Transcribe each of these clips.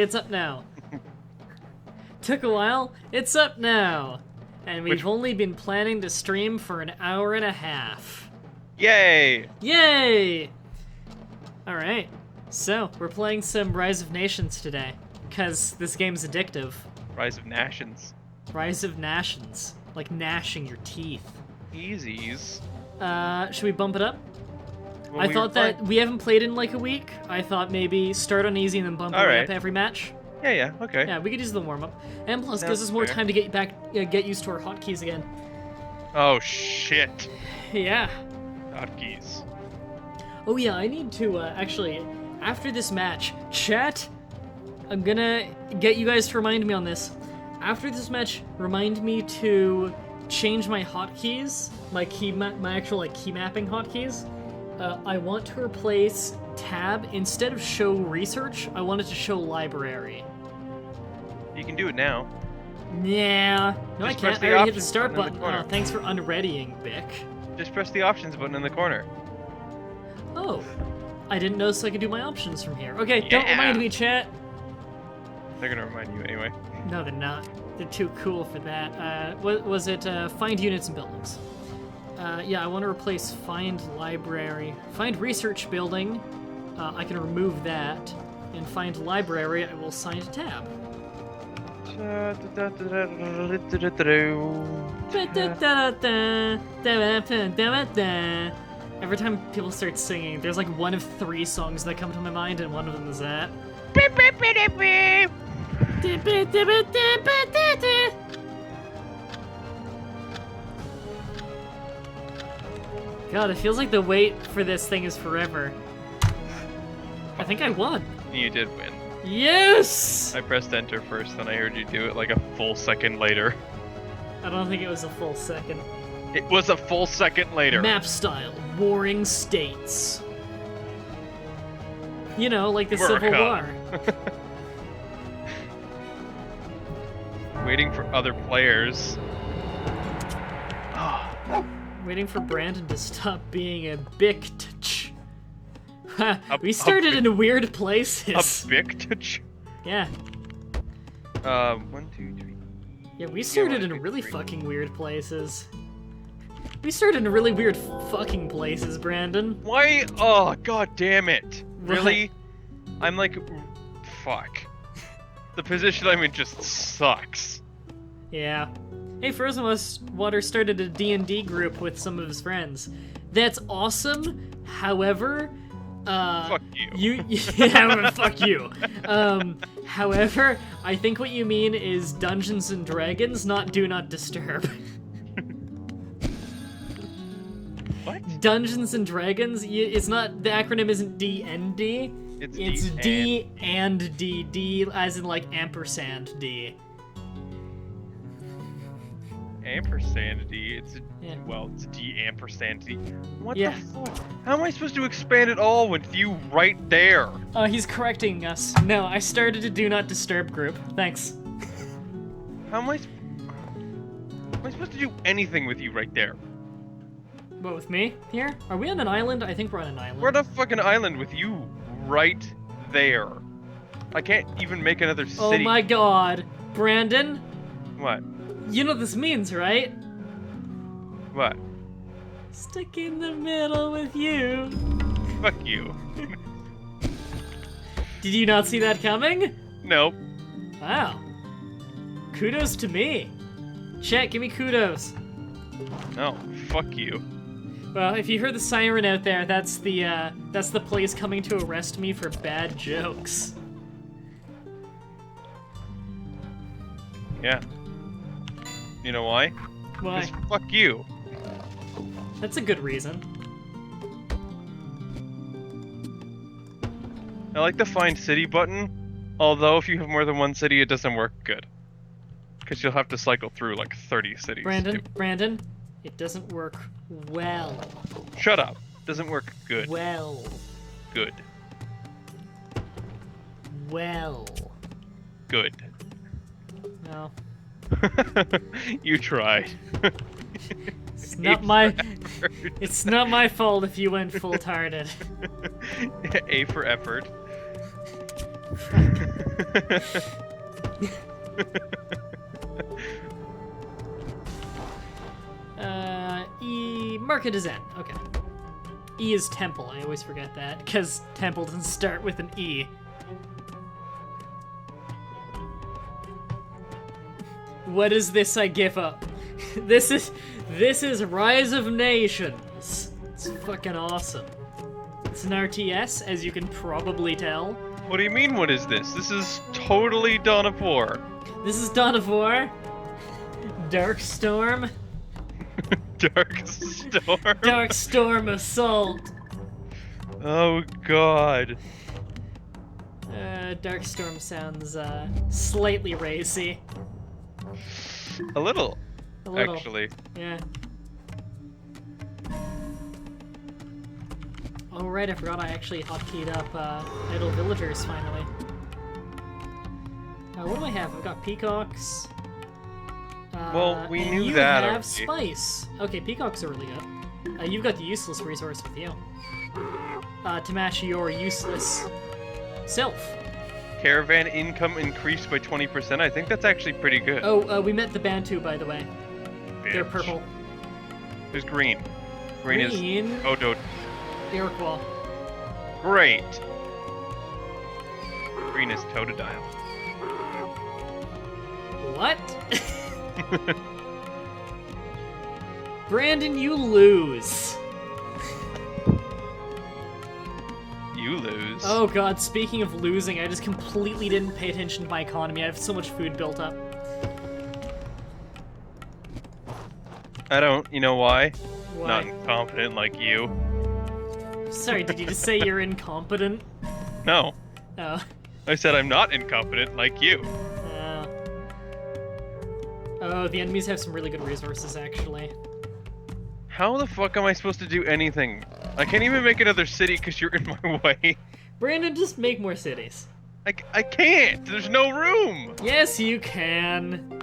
it's up now. Took a while, it's up now. And we've only been planning to stream for an hour and a half. Yay! Yay! Alright, so we're playing some Rise of Nations today, because this game's addictive. Rise of Nations. Rise of Nations. Like gnashing your teeth. Easies. Should we bump it up? Well, I thought that we haven't played in like a week. I thought maybe start on easy and then bump it up every match. Yeah, okay. Yeah, we could use the warm-up. And plus, gives us more time to get used to our hotkeys again. Oh, shit. Yeah. Hotkeys. Oh yeah, I need to, actually, after this match, chat, I'm gonna get you guys to remind me on this. After this match, remind me to change my hotkeys, my actual, like, key mapping hotkeys. I want to replace tab, instead of show research, I want it to show library. You can do it now. Yeah. No, I can't. I already hit the start button. Oh, thanks for unreadying, Bick. Just press the options button in the corner. Oh. I didn't notice I could do my options from here. Okay, don't remind me, chat. They're gonna remind you anyway. No, they're not. They're too cool for that. What was it? Find units and buildings. Yeah, I want to replace find library. Find research building. I can remove that. And find library, I will assign to tab. Every time people start singing, there's like one of 3 songs that come to my mind, and one of them is that. God, it feels like the wait for this thing is forever. I think I won. You did win. Yes! I pressed enter first, then I heard you do it like a full second later. I don't think it was a full second. It was a full second later. Map style, warring states. You know, like the Civil War. Waiting for other players. Waiting for Brandon to stop being a bitch. We started in weird places. A bitch? Yeah. 1, 2, 3. Yeah, we started in really fucking weird places. We started in really weird fucking places, Brandon. Why? Oh, god damn it. Really? I'm like, fuck. The position I'm in just sucks. Yeah. Hey, Frozen Water started a D&D group with some of his friends. That's awesome. However, fuck you. Yeah, fuck you. However, I think what you mean is Dungeons and Dragons, not Do Not Disturb. What? Dungeons and Dragons, it's not, the acronym isn't D&D. It's D and D. D as in like ampersand D. Ampersand D. It's well, it's D ampersand D. What the fuck? How am I supposed to expand it all with you right there? He's correcting us. No, I started a Do Not Disturb group. Thanks. How am I supposed to do anything with you right there? What, with me? Here? Are we on an island? I think we're on an island. We're on a fucking island with you right there. I can't even make another city. Oh my god. Brandon? What? You know what this means, right? What? Stick in the middle with you. Fuck you. Did you not see that coming? Nope. Wow. Kudos to me. Chat, give me kudos. No, fuck you. Well, if you heard the siren out there, that's the police coming to arrest me for bad jokes. Yeah. You know why? Why? 'Cause fuck you. That's a good reason. I like the find city button, although if you have more than one city, it doesn't work good. Because you'll have to cycle through like 30 cities. Brandon, it doesn't work well. Shut up. Doesn't work good. Well. Good. Well. Good. No. You tried. It's not my fault if you went full-tarded. A for effort. E market is N. Okay. E is temple. I always forget that because temple doesn't start with an E. What is this I give up? This is Rise of Nations. It's fucking awesome. It's an RTS, as you can probably tell. What do you mean, what is this? This is totally Dawn of War. This is Dawn of War. Dark Storm. Dark Storm? Dark Storm Assault. Oh, God. Dark Storm sounds, slightly racy. A little, little. actually. Yeah. Oh, right, I forgot I actually hotkeyed up, Idle Villagers, finally. What do I have? I've got peacocks. Well, we knew you that have already. spice. Okay, peacocks are really good. You've got the useless resource with you. To match your useless self. Caravan income increased by 20%. I think that's actually pretty good. Oh, we met the Bantu, by the way. Bitch. They're purple. Who's green? Green is Odo. Iroquois. Great. Green is Totodile. What? Brandon, you lose. You lose. Oh god, speaking of losing, I just completely didn't pay attention to my economy. I have so much food built up. I don't. You know why? Why? Not incompetent like you. Sorry, did you just say you're incompetent? No. Oh. I said I'm not incompetent like you. Oh, the enemies have some really good resources, actually. How the fuck am I supposed to do anything? I can't even make another city because you're in my way. Brandon, just make more cities. I can't! There's no room! Yes, you can.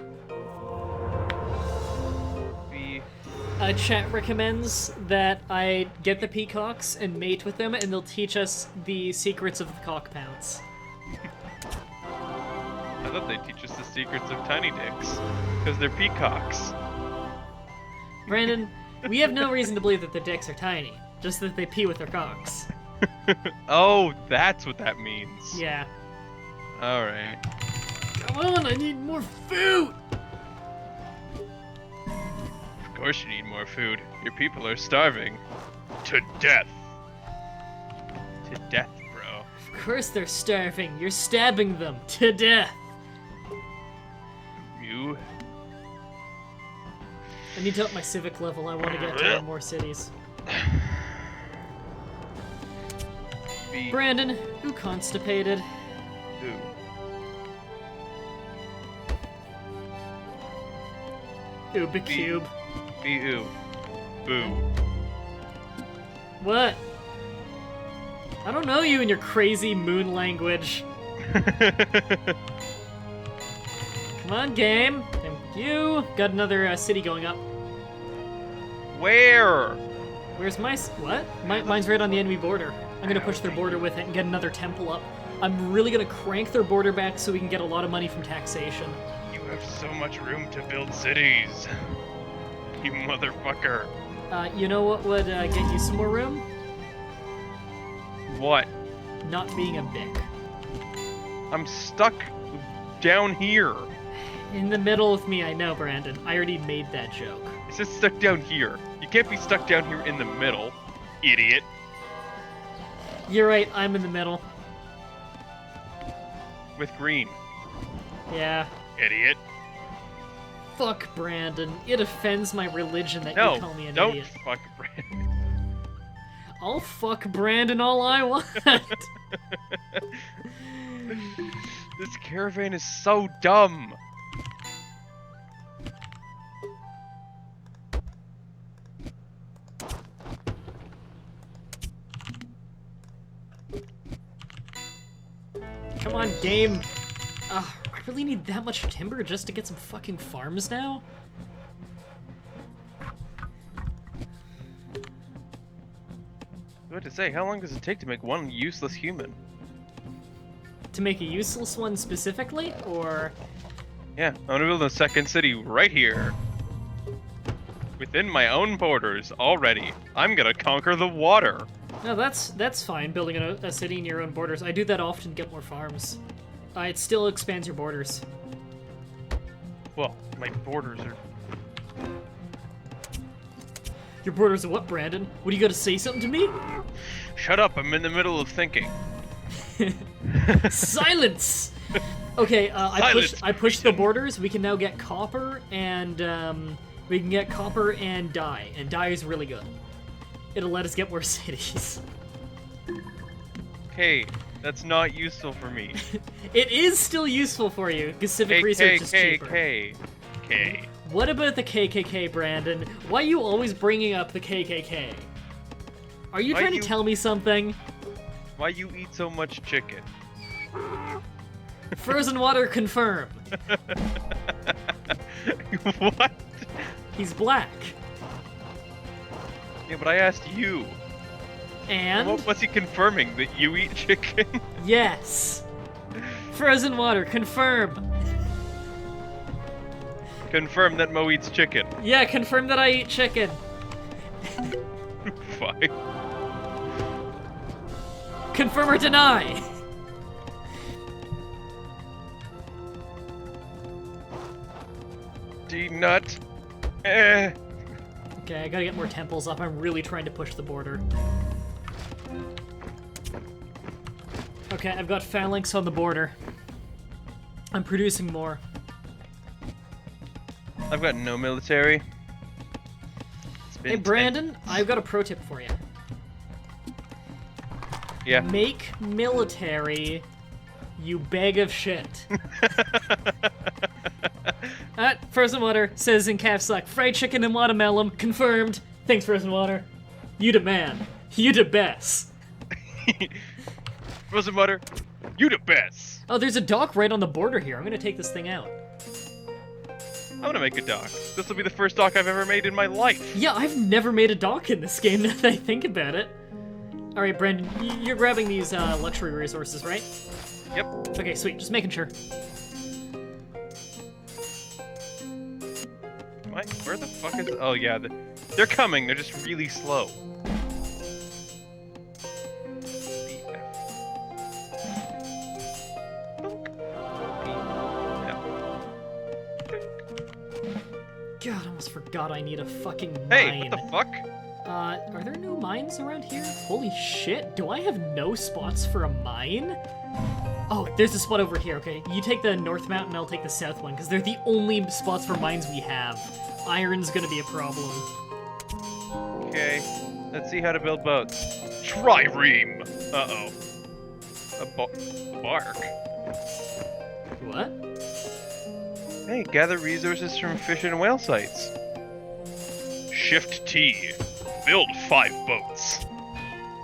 Chat recommends that I get the peacocks and mate with them, and they'll teach us the secrets of the cockpounds. I thought they'd teach us the secrets of tiny dicks. Because they're peacocks. Brandon, we have no reason to believe that their dicks are tiny. Just that they pee with their cocks. Oh, that's what that means. Yeah. Alright. Come on, I need more food! Of course you need more food. Your people are starving. To death. To death, bro. Of course they're starving. You're stabbing them to death. You? I need to up my civic level. I want to get to more cities. Brandon, who constipated? Who? Ubicube. Be-oo. Boo. What? I don't know you and your crazy moon language. Come on, game. Thank you. Got another city going up. Where? Where's my... What? Mine's right on the enemy border. I'm gonna push their border with it and get another temple up. I'm really gonna crank their border back so we can get a lot of money from taxation. You have so much room to build cities. You motherfucker. You know what would get you some more room? What? Not being a bick. I'm stuck down here. In the middle with me, I know, Brandon. I already made that joke. It says stuck down here. You can't be stuck down here in the middle, idiot. You're right, I'm in the middle. With green. Yeah. Idiot. Fuck Brandon. It offends my religion that you call me an don't idiot. fuck Brandon. I'll fuck Brandon all I want. This caravan is so dumb. Come on, game. I really need that much timber just to get some fucking farms now? What to say? How long does it take to make one useless human? To make a useless one specifically, or? Yeah, I'm gonna build a second city right here. Within my own borders already. I'm gonna conquer the water. No, that's fine, building a city in your own borders. I do that often, get more farms. It still expands your borders. Well, my borders are... Your borders are what, Brandon? What, do you gotta say something to me? Shut up, I'm in the middle of thinking. Silence! Okay, I pushed the borders. We can now get copper and dye, and dye is really good. It'll let us get more cities. Hey, that's not useful for me. It is still useful for you, because civic research is cheaper. K. What about the KKK, Brandon? Why are you always bringing up the KKK? Are you trying to tell me something? Why you eat so much chicken? Frozen water confirm. What? He's black. Yeah, but I asked you. And? What's he confirming? That you eat chicken? Yes. Frozen water, confirm. Confirm that Mo eats chicken. Yeah, confirm that I eat chicken. Fine. Confirm or deny. D-nut. Eh. Okay, I gotta get more temples up. I'm really trying to push the border. Okay, I've got phalanx on the border. I'm producing more. I've got no military. Hey, Brandon, I've got a pro tip for you. Yeah. Make military, you bag of shit. Frozen Water says in caps lock, fried chicken and watermelon, confirmed. Thanks, Frozen Water. You the man. You the best. Frozen Water, you the best. Oh, there's a dock right on the border here. I'm gonna take this thing out. I'm gonna make a dock. This will be the first dock I've ever made in my life. Yeah, I've never made a dock in this game now that I think about it. Alright, Brandon, you're grabbing these luxury resources, right? Yep. Okay, sweet. Just making sure. Where the fuck is... Oh, yeah. They're coming. They're just really slow. God, I almost forgot I need a fucking mine. Hey, what the fuck? Are there no mines around here? Holy shit, do I have no spots for a mine? Oh, there's a spot over here, okay. You take the north mountain, I'll take the south one, because they're the only spots for mines we have. Iron's gonna be a problem. Okay, let's see how to build boats. Trireme! Uh-oh. A bark. What? Hey, gather resources from fish and whale sites. Shift T. Build 5 boats.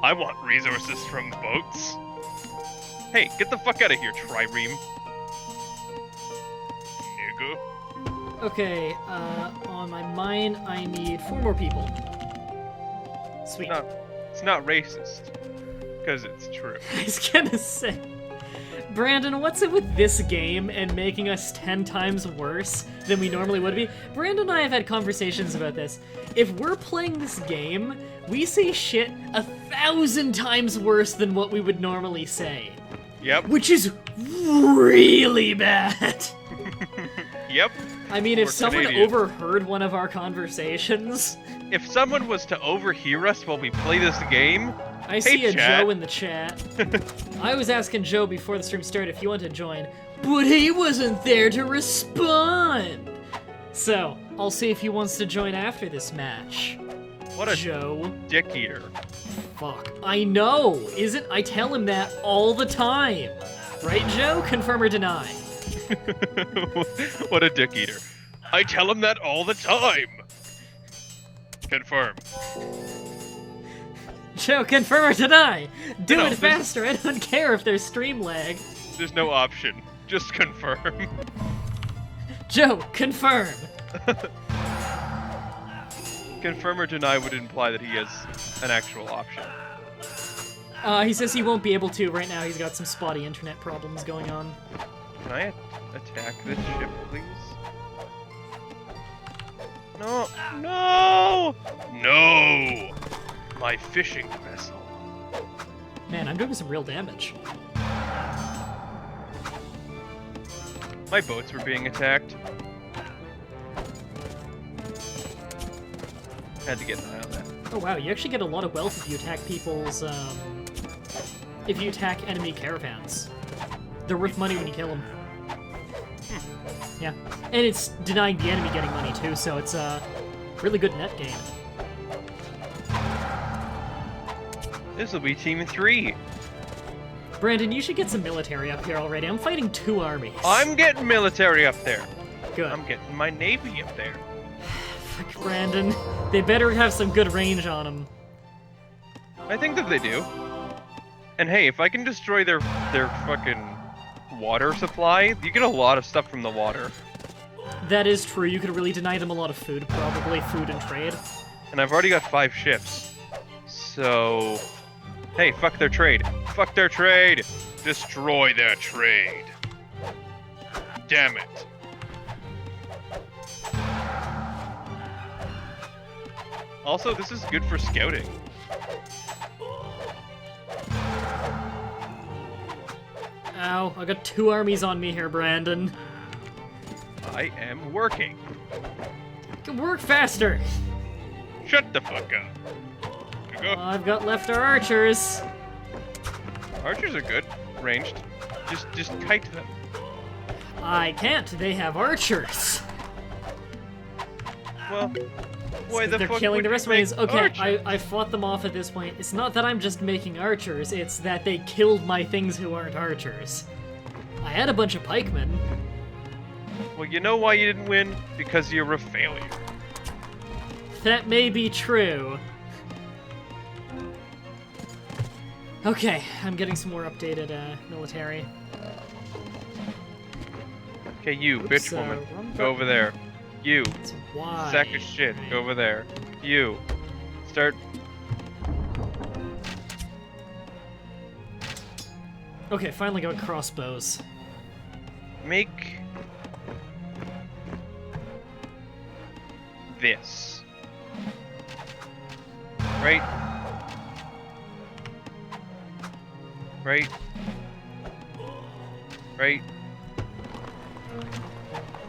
I want resources from boats. Hey, get the fuck out of here, Trireme. Nigga. Okay, on my mine, I need 4 more people. Sweet. It's not racist. Because it's true. I was gonna say... Brandon, what's it with this game and making us 10 times worse than we normally would be? Brandon and I have had conversations about this. If we're playing this game, we say shit 1,000 times worse than what we would normally say. Yep. Which is really bad. Yep. I mean, if someone overheard one of our conversations... If someone was to overhear us while we play this game... I see a Joe in the chat. I was asking Joe before the stream started if he wanted to join, but he wasn't there to respond. So, I'll see if he wants to join after this match. What a Joe. Dick eater. Fuck. I know. Isn't I tell him that all the time. Right, Joe? Confirm or deny? What a dick eater. I tell him that all the time. Confirm. Joe, confirm or deny? Do No, it faster. I don't care if there's stream lag. There's no option. Just confirm. Joe, confirm. Confirm or deny would imply that he has an actual option. He says he won't be able to right now. He's got some spotty internet problems going on. Can I attack this ship, please? No! No! No! My fishing vessel. Man, I'm doing some real damage. My boats were being attacked. Had to get an eye on that. Oh wow, you actually get a lot of wealth if you attack people's, if you attack enemy caravans. They're worth money when you kill them. Yeah. And it's denying the enemy getting money too, so it's a really good net gain. This will be Team 3. Brandon, you should get some military up here already. I'm fighting 2 armies. I'm getting military up there. Good. I'm getting my navy up there. Fuck, Brandon. They better have some good range on them. I think that they do. And hey, if I can destroy their fucking water supply, you get a lot of stuff from the water. That is true. You could really deny them a lot of food, probably food and trade. And I've already got 5 ships. So... Hey, fuck their trade. Fuck their trade! Destroy their trade. Damn it. Also, this is good for scouting. Ow, I got 2 armies on me here, Brandon. I am working. Work faster! Shut the fuck up. Go. All I've got left are archers. Archers are good, ranged. Just kite them. I can't, they have archers. Well, why the They're fuck killing would the you rest of my make enemies. Okay, archers? I fought them off at this point. It's not that I'm just making archers, it's that they killed my things who aren't archers. I had a bunch of pikemen. Well, you know why you didn't win? Because you're a failure. That may be true. Okay, I'm getting some more updated military. Okay, you, bitch woman. wrong Go over there. You, It's why. sack of shit. Go over there. You, start. Okay, finally got crossbows. Make this. Right? Right? Right?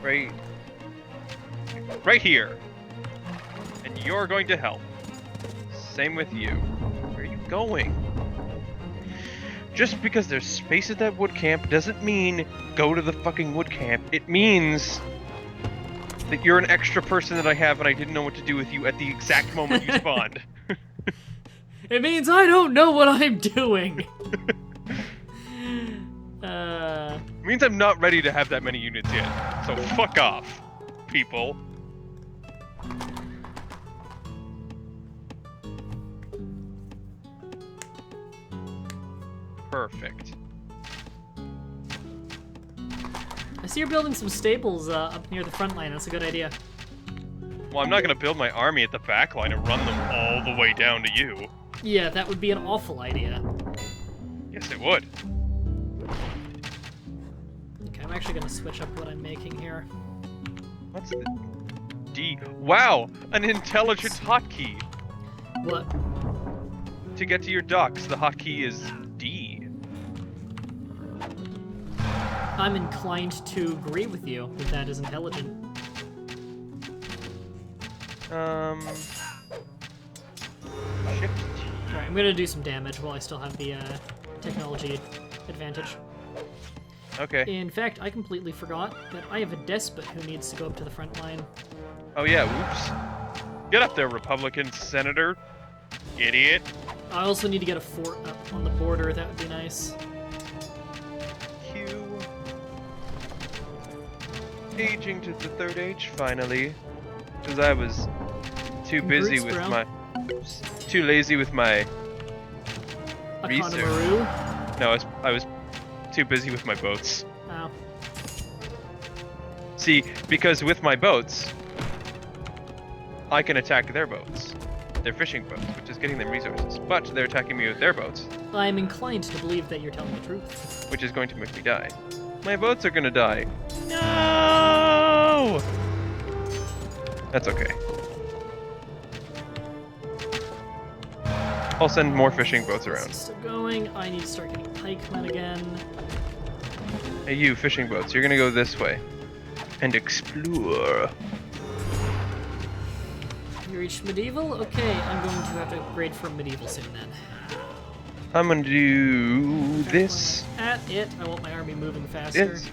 Right? Right here. And you're going to help. Same with you. Where are you going? Just because there's space at that wood camp doesn't mean go to the fucking wood camp. It means that you're an extra person that I have and I didn't know what to do with you at the exact moment you spawned. It means I don't know what I'm doing! It means I'm not ready to have that many units yet. So fuck off, people. Perfect. I see you're building some stables up near the front line. That's a good idea. Well, I'm not gonna build my army at the back line and run them all the way down to you. Yeah, that would be an awful idea. Yes, it would. Okay, I'm actually gonna switch up what I'm making here. What's the D? Wow, an intelligent hotkey. What? To get to your docks, the hotkey is D. I'm inclined to agree with you that that is intelligent. Shift T. Alright, I'm gonna do some damage while I still have the technology advantage. Okay. In fact, I completely forgot that I have a despot who needs to go up to the front line. Oh yeah, whoops. Get up there, Republican Senator. Idiot. I also need to get a fort up on the border, that would be nice. Q. Aging to the third age, finally. Because I was too busy Congrats, with bro. my... Too lazy with my... research. Akana No, I was too busy with my boats. Oh. See, because with my boats, I can attack their boats. They're fishing boats, which is getting them resources. But they're attacking me with their boats, I'm inclined to believe that you're telling the truth. which is going to make me die. My boats are gonna die. No! That's okay. I'll send more fishing boats around. Still going. I need to start getting pikemen again. Hey, you fishing boats, you're gonna go this way and explore. You reached medieval? Okay, I'm going to have to upgrade from medieval soon then. I'm gonna do this. At it. I want my army moving faster. This.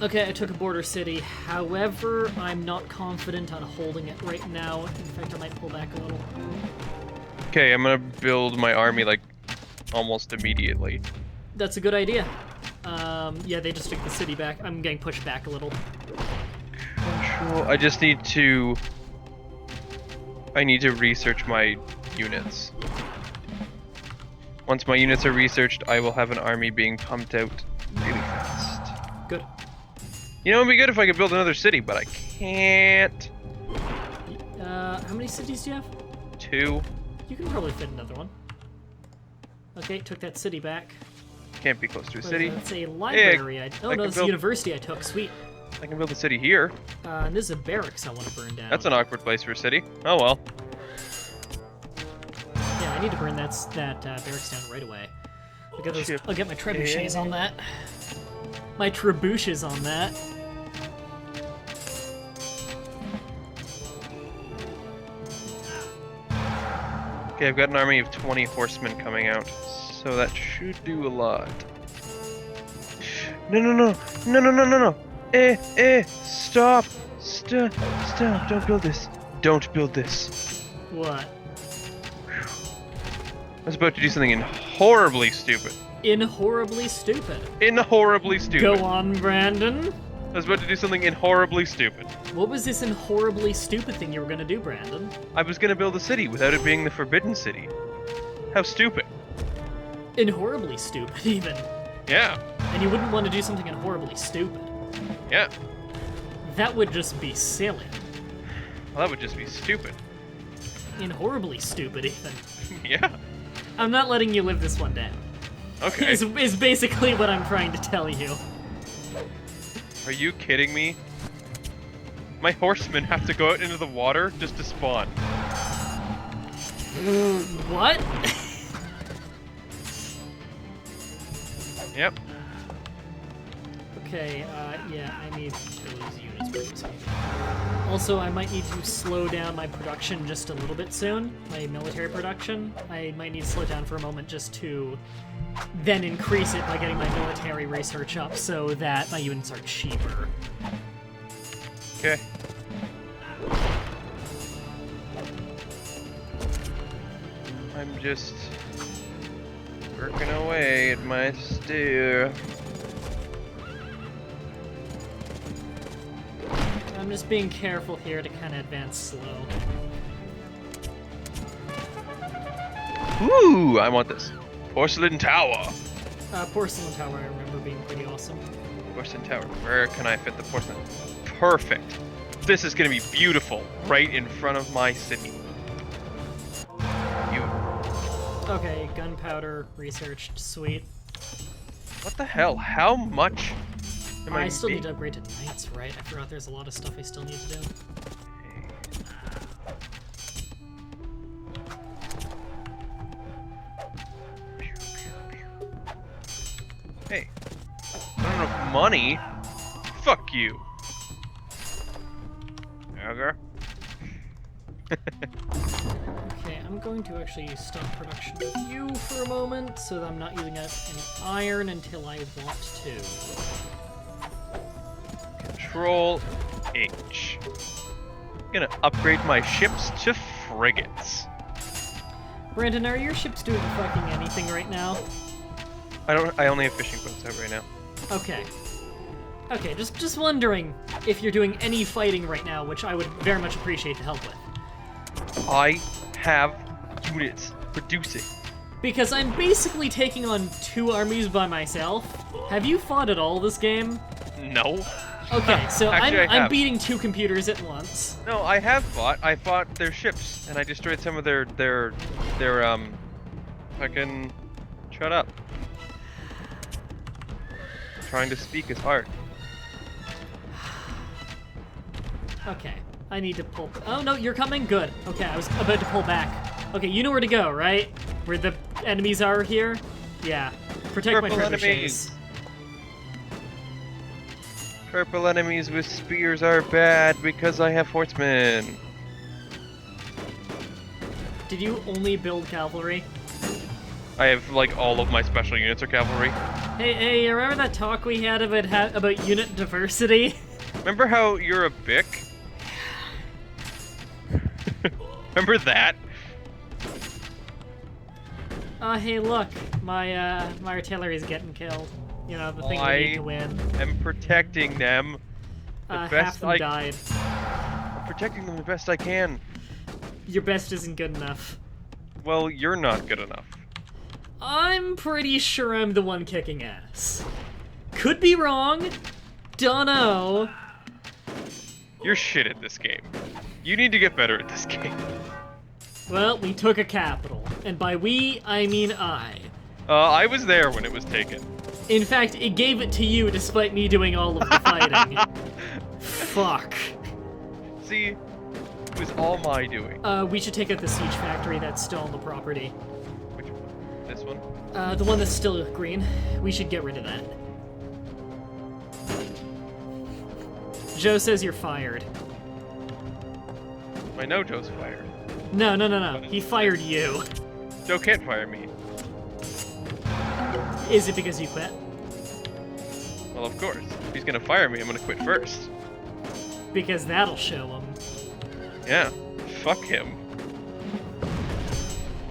Okay, I took a border city. However, I'm not confident on holding it right now. In fact, I might pull back a little. Okay, I'm gonna build my army like almost immediately. That's a good idea. Yeah, they just took the city back. I'm getting pushed back a little. Control. I just need to. I need to research my units. Once my units are researched, I will have an army being pumped out really fast. Good. You know, it'd be good if I could build another city, but I can't. How many cities do you have? 2. You can probably fit another one. Okay, took that city back. Can't be close to a What is city. that? It's a library. Oh, I no, can it's a build- university I took. Sweet. I can build a city here. And this is a barracks I want to burn down. That's an awkward place for a city. Oh well. Yeah, I need to burn that barracks down right away. I'll get my trebuchets on that. My trebuchets on that. Okay, I've got an army of 20 horsemen coming out, so that should do a lot. No. Stop. Don't build this. Don't build this. What? I was about to do something horribly stupid. Horribly stupid. Horribly stupid. Go on, Brandon. I was about to do something horribly stupid. What was this horribly stupid thing you were gonna do, Brandon? I was gonna build a city without it being the Forbidden City. How stupid. Horribly stupid, even. Yeah. And you wouldn't want to do something horribly stupid. Yeah. That would just be silly. Well, that would just be stupid. Horribly stupid, even. Yeah. I'm not letting you live this one down. Okay. Is basically what I'm trying to tell you. Are you kidding me? My horsemen have to go out into the water just to spawn. What? Yep. Okay, yeah, I need those units producing. Also, I might need to slow down my production just a little bit soon. My military production. I might need to slow down for a moment just to then increase it by getting my military research up so that my units are cheaper. Okay. I'm just working away at my steer. I'm just being careful here to kind of advance slow. Ooh, I want this. Porcelain Tower. Porcelain Tower, I remember being pretty awesome. Porcelain Tower. Where can I fit the porcelain? Perfect. This is gonna be beautiful, right in front of my city. Okay, gunpowder researched, sweet. What the hell? How much am I still being- need to upgrade to knights, right? I forgot there's a lot of stuff I still need to do. Hey, I don't have enough money. Fuck you. Okay. Okay, I'm going to actually stop production of you for a moment so that I'm not using up any iron until I want to. Control H. I'm gonna upgrade my ships to frigates. Brandon, are your ships doing fucking anything right now? I only have fishing boats out right now. Okay. Okay, just wondering if you're doing any fighting right now, which I would very much appreciate the help with. I have units producing. Because I'm basically taking on 2 armies by myself. Have you fought at all this game? No. Okay, so Actually, I I'm have. beating 2 computers at once. No, I have fought. I fought their ships, and I destroyed some of their fucking. Shut up. Trying to speak is hard. Okay, I need to pull. Oh no, you're coming. Good. Okay, I was about to pull back. Okay, you know where to go, right? Where the enemies are here. Yeah. Protect my Purple trebuchets. enemies. Purple enemies with spears are bad because I have horsemen. Did you only build cavalry? I have like all of my special units are cavalry. Hey, you remember that talk we had about unit diversity? Remember how you're a bick? Remember that? Hey, look, my artillery's getting killed. You know, the thing we need to win. I'm protecting them. Half them died. I'm protecting them the best I can. Your best isn't good enough. Well, you're not good enough. I'm pretty sure I'm the one kicking ass. Could be wrong. Dunno. You're shit at this game. You need to get better at this game. Well, we took a capital. And by we, I mean I. I was there when it was taken. In fact, it gave it to you despite me doing all of the fighting. Fuck. See, it was all my doing. We should take out the siege factory that's still on the property. Which one? This one? The one that's still green. We should get rid of that. Joe says you're fired. I know Joe's fired. No. He fired you. Joe can't fire me. Is it because you quit? Well, of course. If he's gonna fire me, I'm gonna quit first. Because that'll show him. Yeah. Fuck him.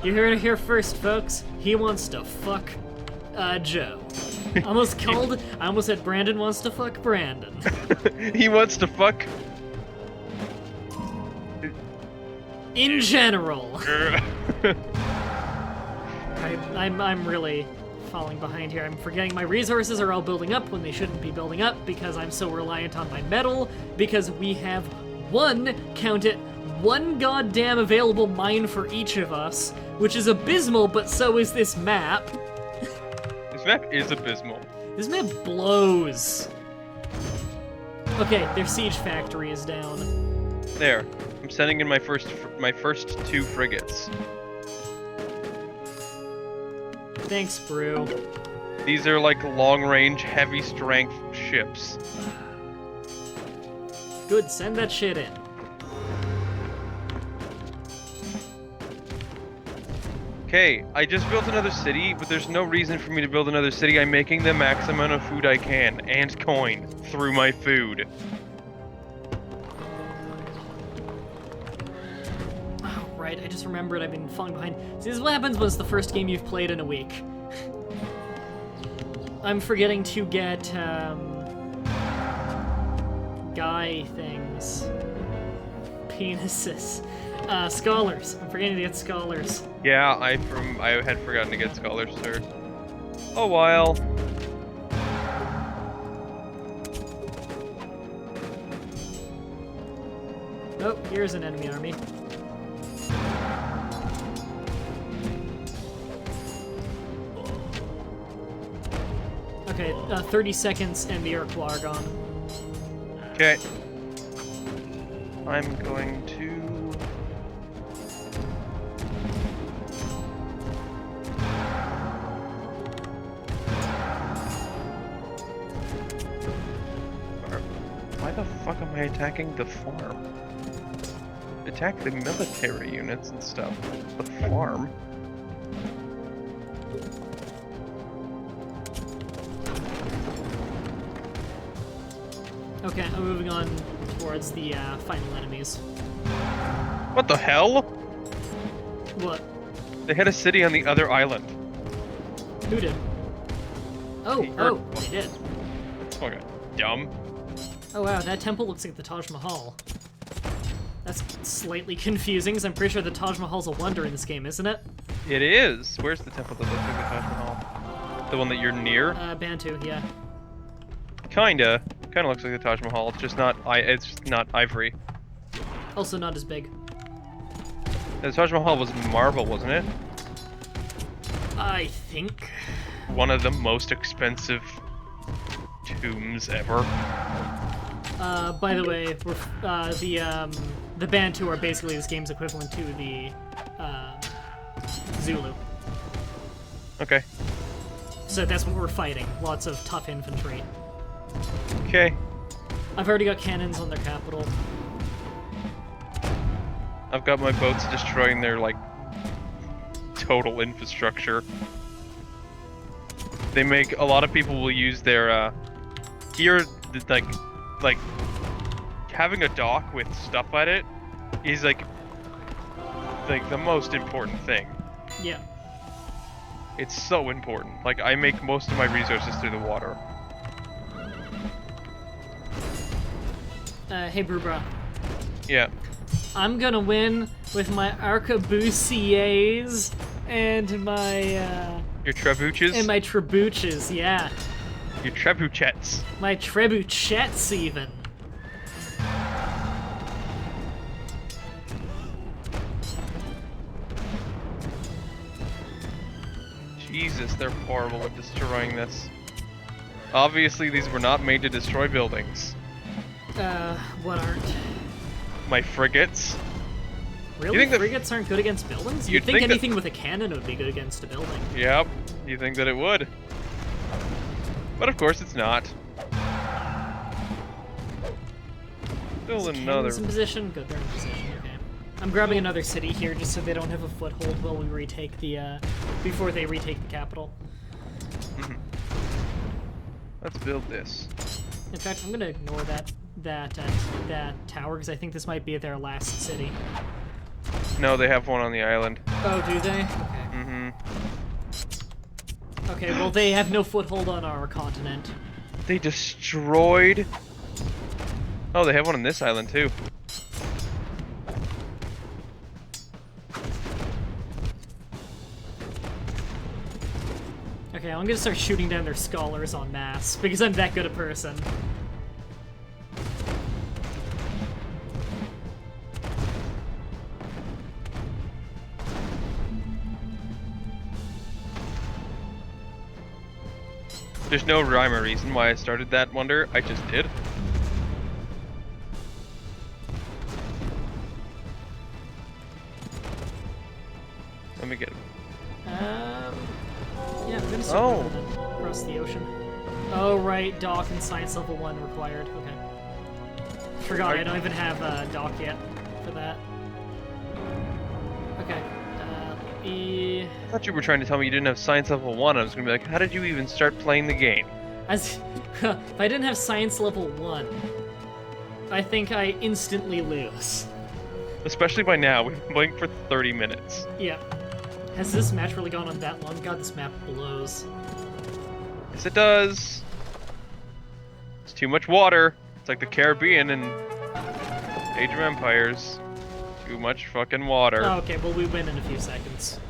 You heard it here first, folks. He wants to fuck, Joe. I almost said Brandon wants to fuck Brandon. He wants to fuck. In general. I'm really falling behind here. I'm forgetting my resources are all building up when they shouldn't be building up because I'm so reliant on my metal, because we have one goddamn available mine for each of us, which is abysmal, but so is this map. This map is abysmal. This map blows. Okay, their siege factory is down. There. I'm sending in my first 2 frigates. Thanks, Brew. These are like long-range, heavy-strength ships. Good, send that shit in. Okay, I just built another city, but there's no reason for me to build another city. I'm making the max amount of food I can, and coin, through my food. Oh, right, I just remembered I've been falling behind. See, this is what happens when it's the first game you've played in a week. I'm forgetting to get, guy things. Penises. Scholars. I'm forgetting to get scholars. Yeah, I had forgotten to get scholars, sir. A while. Oh, here's an enemy army. Okay, 30 seconds and the Urquell are gone. Okay. I'm going to... Why the fuck am I attacking the farm? Attack the military units and stuff. The farm? Okay, I'm moving on towards the final enemies. What the hell? What? They had a city on the other island. Who did? Oh, they did. Okay, dumb. Oh wow, that temple looks like the Taj Mahal. That's slightly confusing, because I'm pretty sure the Taj Mahal's a wonder in this game, isn't it? It is. Where's the temple that looks like the Taj Mahal? The one that you're near? Bantu, yeah. Kinda. Kind of looks like the Taj Mahal. It's just not. It's not ivory. Also not as big. The Taj Mahal was marble, wasn't it? I think. One of the most expensive tombs ever. By the way, the Bantu are basically this game's equivalent to the Zulu. Okay. So that's what we're fighting. Lots of tough infantry. Okay. I've already got cannons on their capital. I've got my boats destroying their, like, total infrastructure. They make, a lot of people will use their, here, like, having a dock with stuff at it is, like, the most important thing. Yeah. It's so important. Like, I make most of my resources through the water. Hey, Brubra. Yeah. I'm gonna win with my arquebusiers and my, Your trebuchets? and my trebuchets, yeah. Your trebuchets. My trebuchets, even. Jesus, they're horrible at destroying this. Obviously, these were not made to destroy buildings. What aren't? My frigates. Really? think that- Frigates aren't good against buildings? You'd You'd think think that- anything with a cannon would be good against a building. Yep. You think that it would. But of course it's not. Still another... Cannons in position? Good, they're in position, okay. I'm grabbing another city here just so they don't have a foothold while we retake the, before they retake the capital. Let's build this. In fact, I'm gonna ignore that tower because I think this might be their last city. No, they have one on the island. Oh, do they? Okay. Mm-hmm. Okay, well, they have no foothold on our continent. They destroyed... Oh, they have one on this island, too. Okay, I'm gonna start shooting down their scholars en masse because I'm that good a person. There's no rhyme or reason why I started that wonder. I just did. Let me get it. Yeah, I'm gonna start moving it across the ocean. Oh, right, dock and science level 1 required. Okay. Forgot I don't even have a dock yet for that. Okay. I thought you were trying to tell me you didn't have science level 1. I was gonna be like, how did you even start playing the game? As if I didn't have science level 1, I think I instantly lose. Especially by now, we've been playing for 30 minutes. Yeah. Has this match really gone on that long? God, this map blows. Yes, it does. It's too much water. It's like the Caribbean and Age of Empires. Too much fucking water. Oh, okay, well, we win in a few seconds.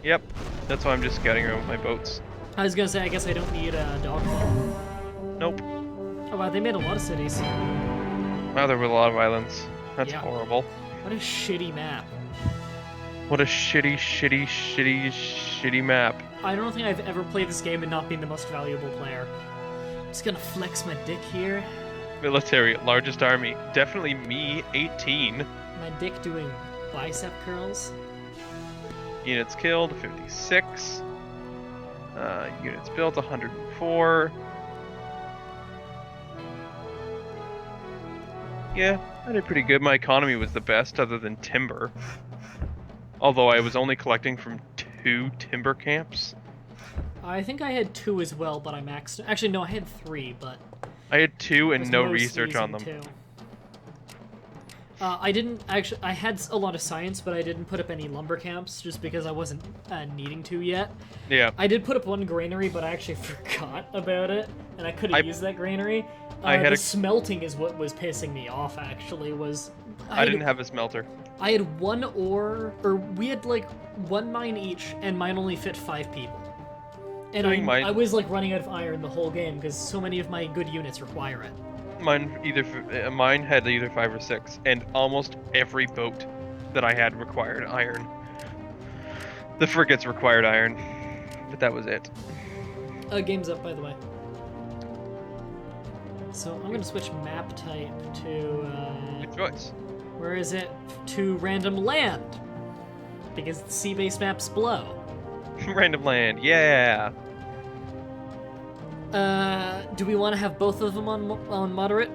Yep. That's why I'm just scouting around with my boats. I was gonna say, I guess I don't need a dog. Nope. Oh, wow, they made a lot of cities. Wow, there were a lot of islands. That's Yeah. horrible. What a shitty map. What a shitty, shitty, shitty, shitty map. I don't think I've ever played this game and not been the most valuable player. Just gonna flex my dick here. Military, largest army. Definitely me, 18. My dick doing bicep curls. Units killed, 56. Units built, 104. Yeah, I did pretty good. My economy was the best, other than timber. Although I was only collecting from 2 timber camps. I think I had 2 as well, but I maxed. Actually, no, I had 3, but I had 2 I and was no mostly research on them. using 2. I didn't actually. I had a lot of science, but I didn't put up any lumber camps just because I wasn't needing to yet. Yeah. I did put up one granary, but I actually forgot about it, and I could have used that granary. I had the smelting is what was pissing me off. Actually, was I didn't have a smelter. I had 1 ore, or we had like 1 mine each, and mine only fit 5 people. And Doing mine- I was like running out of iron the whole game because so many of my good units require it. mine had either 5 or 6, and almost every boat that I had required iron. The frigates required iron, but that was it. Game's up, by the way. So I'm gonna switch map type to. Good choice. Where is it? To random land, because the sea-based maps blow. Random land, yeah. Do we want to have both of them on moderate?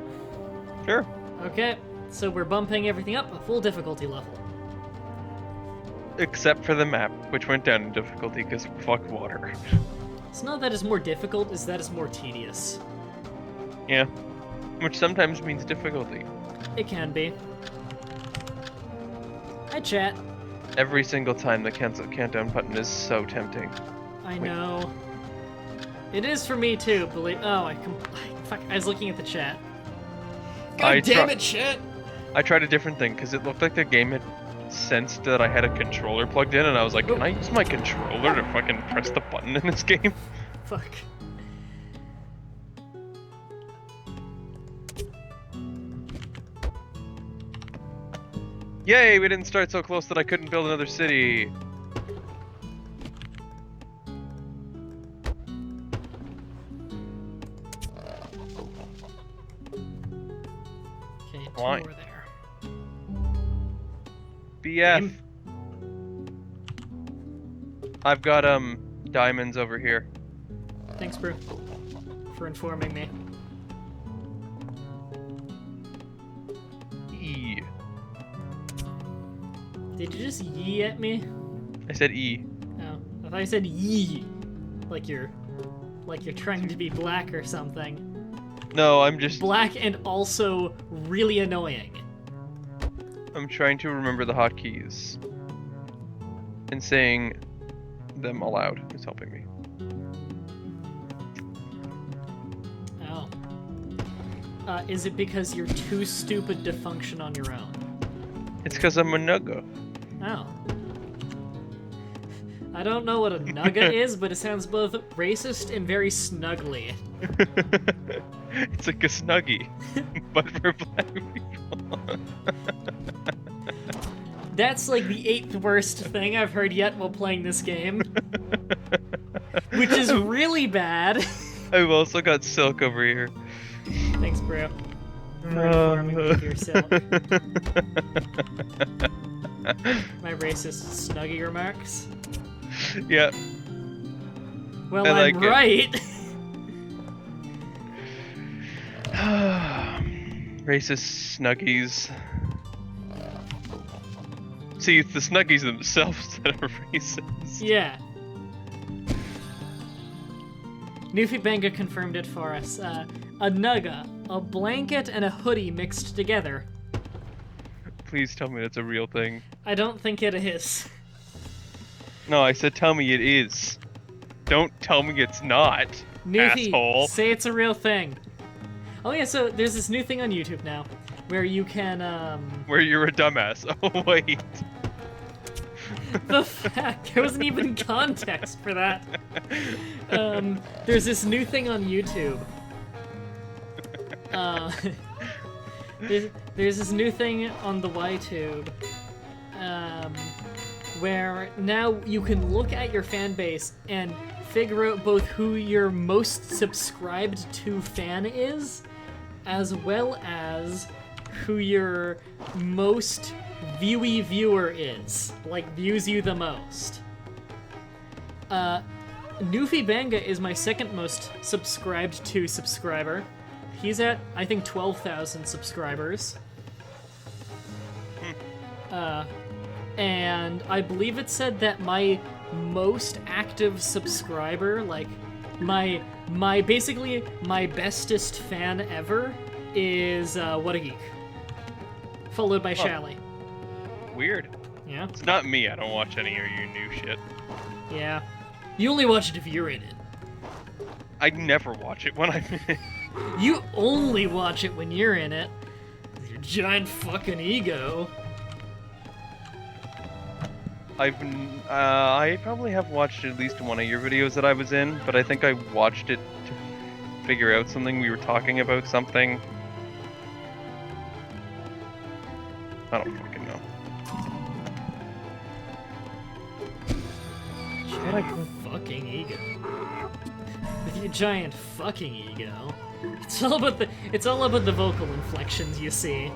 Sure. Okay, so we're bumping everything up a full difficulty level. Except for the map, which went down in difficulty because fuck water. It's not that it's more difficult, it's that it's more tedious. Yeah. Which sometimes means difficulty. It can be. Hi, chat. Every single time the cancel countdown button is so tempting. I know. It is for me too, believe. Oh, fuck, I was looking at the chat. God damn it, chat! I tried a different thing because it looked like the game had sensed that I had a controller plugged in, and I was like, can I use my controller to fucking press the button in this game? Fuck. Yay, we didn't start so close that I couldn't build another city. Okay, two Why? more there. BF. I've got diamonds over here. Thanks, bro, for informing me. E. Did you just yee at me? I said E. Oh, I thought you said yee, like you're trying to be black or something. No, I'm just. Black and also really annoying. I'm trying to remember the hotkeys. And saying them aloud is helping me. Oh. Is it because you're too stupid to function on your own? It's because I'm a nugga. Oh. I don't know what a nugga is, but it sounds both racist and very snuggly. It's like a snuggie, but for black people. That's like the 8th worst thing I've heard yet while playing this game. Which is really bad. I've also got Silk over here. Thanks, bro. For informing me of your Silk. My racist snuggie remarks. Yeah. Well, I like I'm right. Racist snuggies. See, it's the snuggies themselves that are racist. Yeah. Newfie Banga confirmed it for us. A nugga, a blanket, and a hoodie mixed together. Please tell me that's a real thing. I don't think it is. No, I said tell me it is. Don't tell me it's not, Newfie, asshole. say it's a real thing. Oh yeah, so there's this new thing on YouTube now, where you can, Where you're a dumbass. Oh, wait. The fact, there wasn't even context for that. There's this new thing on YouTube. There's this new thing on the YTube, where now you can look at your fan base and figure out both who your most subscribed to fan is, as well as who your most viewy viewer is, like views you the most. Newfie Banga is my second most subscribed to subscriber. He's at, I think, 12,000 subscribers. And I believe it said that my most active subscriber, like my basically my bestest fan ever, is What a Geek, followed by Shally. Weird. Yeah. It's not me. I don't watch any of your new shit. Yeah. You only watch it if you're in it. I never watch it when I'm in it. You only watch it when you're in it. Your giant fucking ego. I probably have watched at least one of your videos that I was in, but I think I watched it to figure out something. We were talking about something, I don't fucking know. Giant fucking ego. With your giant fucking ego. It's all about the vocal inflections, you see.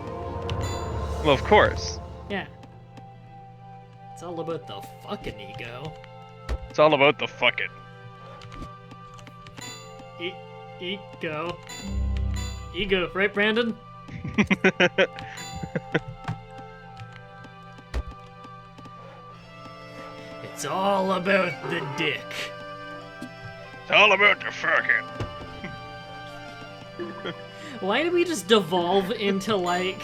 Well, of course. Yeah. It's all about the fucking ego. It's all about the fucking. Ego. Ego, right, Brandon? It's all about the dick. It's all about the fucking. Why did we just devolve into, like,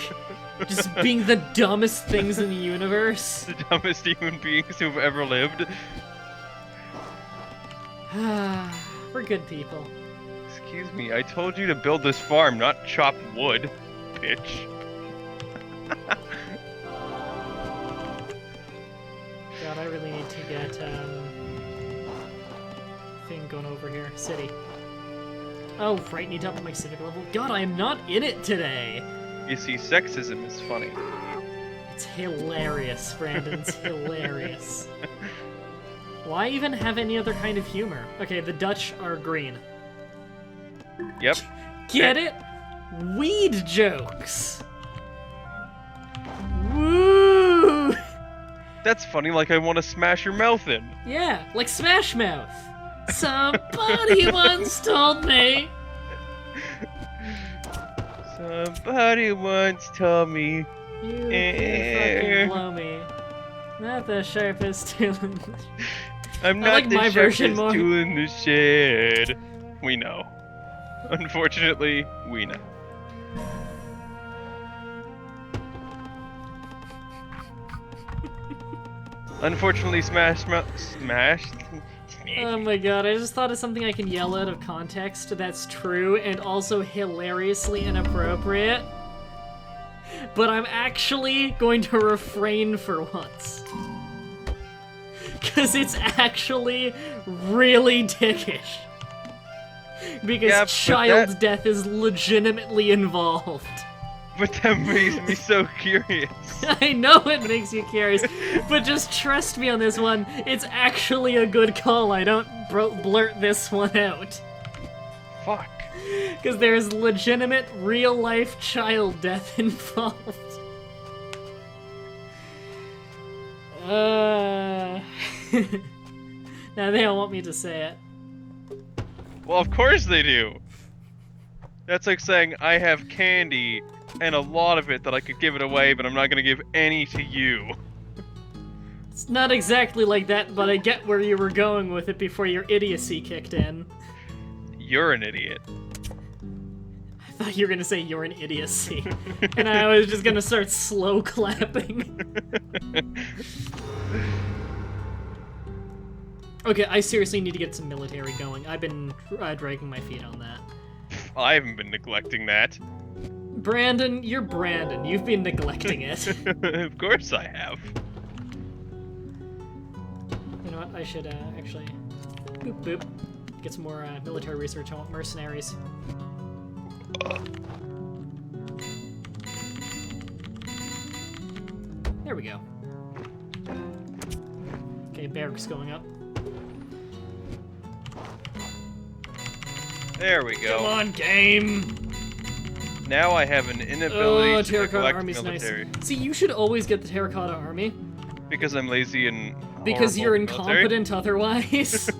just being the dumbest things in the universe? The dumbest human beings who've ever lived. We're good people. Excuse me, I told you to build this farm, not chop wood, bitch. God, I really need to get, thing going over here. City. Oh, right, need to up my civic level. God, I am not in it today! You see, sexism is funny. It's hilarious, Brandon. It's hilarious. Why even have any other kind of humor? Okay, the Dutch are green. Yep. Get it? Weed jokes! Woo! That's funny, like I want to smash your mouth in. Yeah, like Smash Mouth. Somebody once told me. Somebody once told me. You can fucking blow me. Not the sharpest tool in the... I'm not like the my version sharpest more. tool in the shed. We know. Unfortunately, we know. Unfortunately, smash. Oh my god, I just thought of something I can yell out of context that's true and also hilariously inappropriate. But I'm actually going to refrain for once. Because it's actually really dickish. Because child death is legitimately involved. But that makes me so curious. I know it makes you curious, but just trust me on this one. It's actually a good call. I don't blurt this one out. Fuck. Because there's legitimate, real-life child death involved. Now they don't want me to say it. Well, of course they do. That's like saying I have candy and a lot of it that I could give it away, but I'm not gonna give any to you. It's not exactly like that, but I get where you were going with it before your idiocy kicked in. You're an idiot. I thought you were gonna say you're an idiocy, and I was just gonna start slow clapping. Okay, I seriously need to get some military going. I've been dragging my feet on that. I haven't been neglecting that. Brandon, you're Brandon. You've been neglecting it. Of course I have. You know what? I should actually boop boop get some more military research on mercenaries. There we go. Okay, barracks going up. There we go. Come on, game! Now I have an inability to Terracotta neglect Army's military. nice. See, you should always get the Terracotta Army. Because I'm lazy and Because you're military? incompetent otherwise.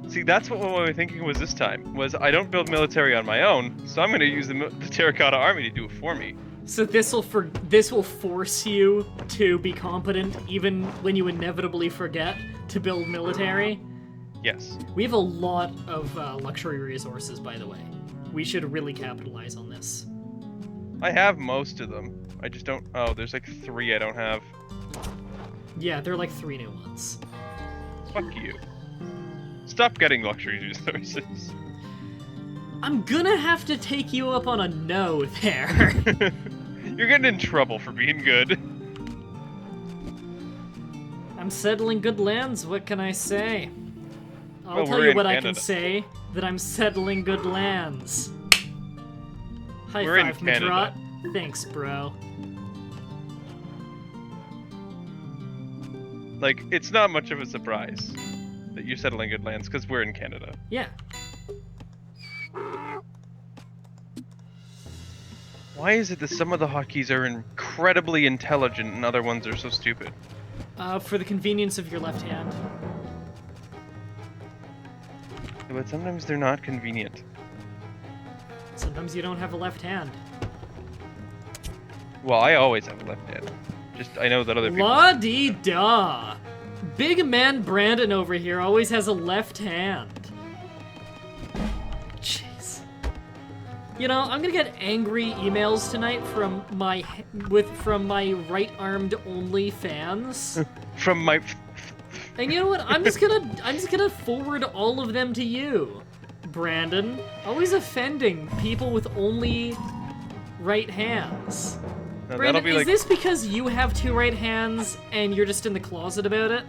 See, that's what my thinking was this time. Was I don't build military on my own, so I'm going to use the Terracotta Army to do it for me. So this will force you to be competent even when you inevitably forget to build military. Yes. We have a lot of luxury resources, by the way. We should really capitalize on this. I have most of them. I just don't... Oh, there's like 3 I don't have. Yeah, there are like 3 new ones. Fuck you. Stop getting luxury resources. I'm gonna have to take you up on a no there. You're getting in trouble for being good. I'm settling good lands, what can I say? I'll Well, tell we're you in what I Canada. can say, that I'm settling good lands. High We're in five, Canada. Mah-Dry. Thanks, bro. Like, it's not much of a surprise that you're settling good lands, because we're in Canada. Yeah. Why is it that some of the hotkeys are incredibly intelligent and other ones are so stupid? For the convenience of your left hand. But sometimes they're not convenient. Sometimes you don't have a left hand. Well, I always have a left hand. Just, I know that other people... La-dee-da! Big man Brandon over here always has a left hand. Jeez. You know, I'm gonna get angry emails tonight from my right-armed only fans. From my... And you know what? I'm just gonna forward all of them to you, Brandon. Always offending people with only right hands. No, Brandon, that'll be is this because you have two right hands and you're just in the closet about it?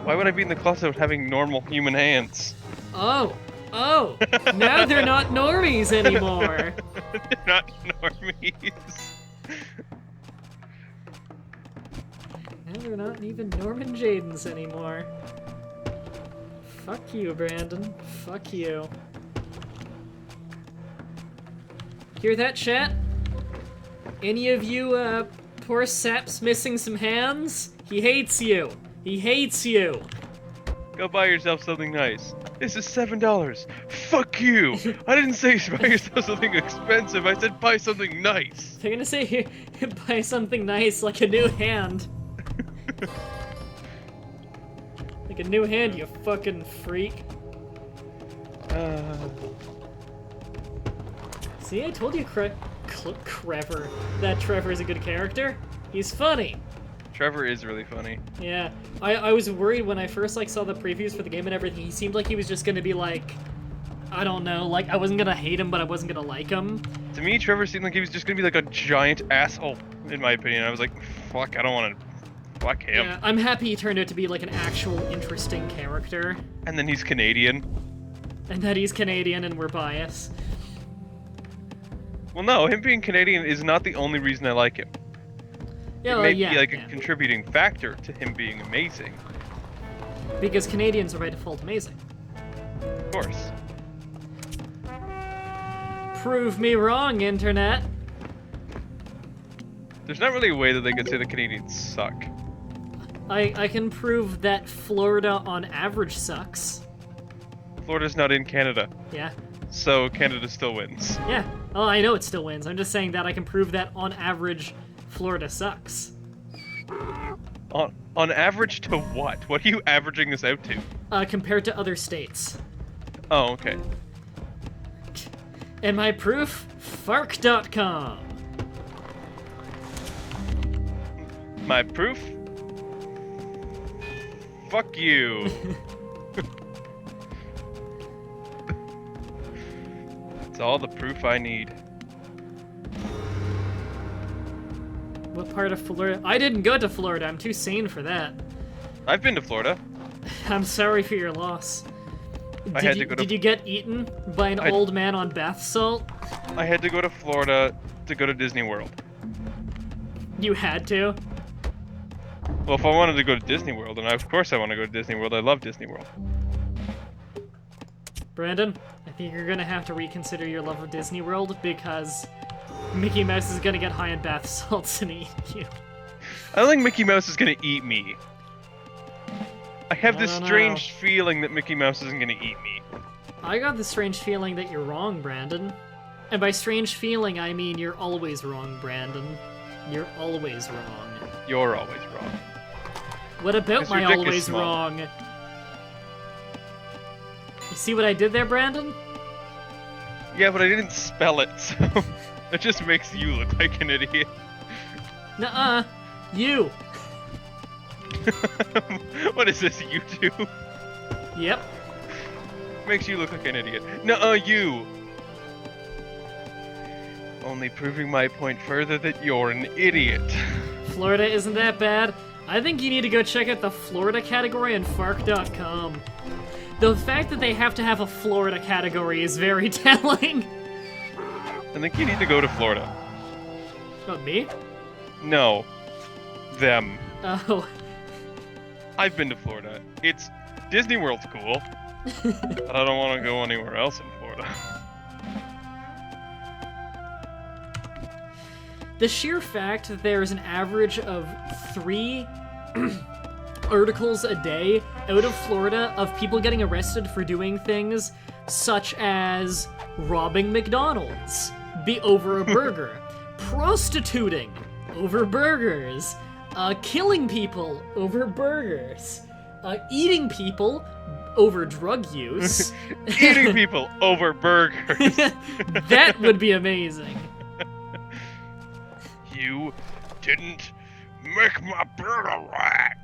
Why would I be in the closet with having normal human hands? Oh, now they're not normies anymore. They're not normies. Now they're not even Norman Jadens anymore. Fuck you, Brandon. Fuck you. Hear that, chat? Any of you, poor saps missing some hands? He hates you. He hates you. Go buy yourself something nice. This is $7. Fuck you! I didn't say buy yourself something expensive. I said buy something nice. They're gonna say buy something nice, like a new hand. Like a new hand, you fucking freak. See, I told you, Trevor, that Trevor is a good character. He's funny. Trevor is really funny. Yeah, I was worried when I first saw the previews for the game and everything. He seemed like he was just gonna be like, I don't know, like I wasn't gonna hate him, but I wasn't gonna like him. To me, Trevor seemed like he was just gonna be like a giant asshole, in my opinion. I was like, fuck, I don't want to. Fuck him. Yeah, I'm happy he turned out to be like an actual interesting character. And then he's Canadian. And that he's Canadian and we're biased. Well, no, him being Canadian is not the only reason I like him. Yeah, it may yeah, be like yeah. a contributing factor to him being amazing. Because Canadians are by default amazing. Of course. Prove me wrong, Internet. There's not really a way that they could say the Canadians suck. I can prove that Florida on average sucks. Florida's not in Canada, Yeah. so Canada still wins. Yeah. Oh, I know it still wins. I'm just saying that I can prove that on average, Florida sucks. On average to what? What are you averaging this out to? Compared to other states. Oh, okay. And my proof? Fark.com. My proof? Fuck you. It's all the proof I need. What part of Florida? I didn't go to Florida. I'm too sane for that. I've been to Florida. I'm sorry for your loss. I had to go to... Did you get eaten by an old man on bath salt? I had to go to Florida to go to Disney World. You had to? Well, if I wanted to go to Disney World, and of course I want to go to Disney World, I love Disney World. Brandon, I think you're gonna have to reconsider your love of Disney World because Mickey Mouse is gonna get high in bath salts and eat you. I don't think Mickey Mouse is gonna eat me. I have this strange feeling that Mickey Mouse isn't gonna eat me. I got the strange feeling that you're wrong, Brandon. And by strange feeling, I mean you're always wrong, Brandon. You're always wrong. You're always wrong. What about my always wrong? You see what I did there, Brandon? Yeah, but I didn't spell it, so it just makes you look like an idiot. Nuh-uh. You. What is this, YouTube? Yep. Makes you look like an idiot. Nuh-uh, you. Only proving my point further that you're an idiot. Florida isn't that bad. I think you need to go check out the Florida category on Fark.com. The fact that they have to have a Florida category is very telling. I think you need to go to Florida. What, me? No. Them. Oh, I've been to Florida. It's Disney World's cool, but I don't want to go anywhere else in Florida. The sheer fact that there's an average of 3 articles a day out of Florida of people getting arrested for doing things such as robbing McDonald's over a burger, prostituting over burgers, killing people over burgers, eating people over drug use. Eating people over burgers. That would be amazing. You didn't make my burger right.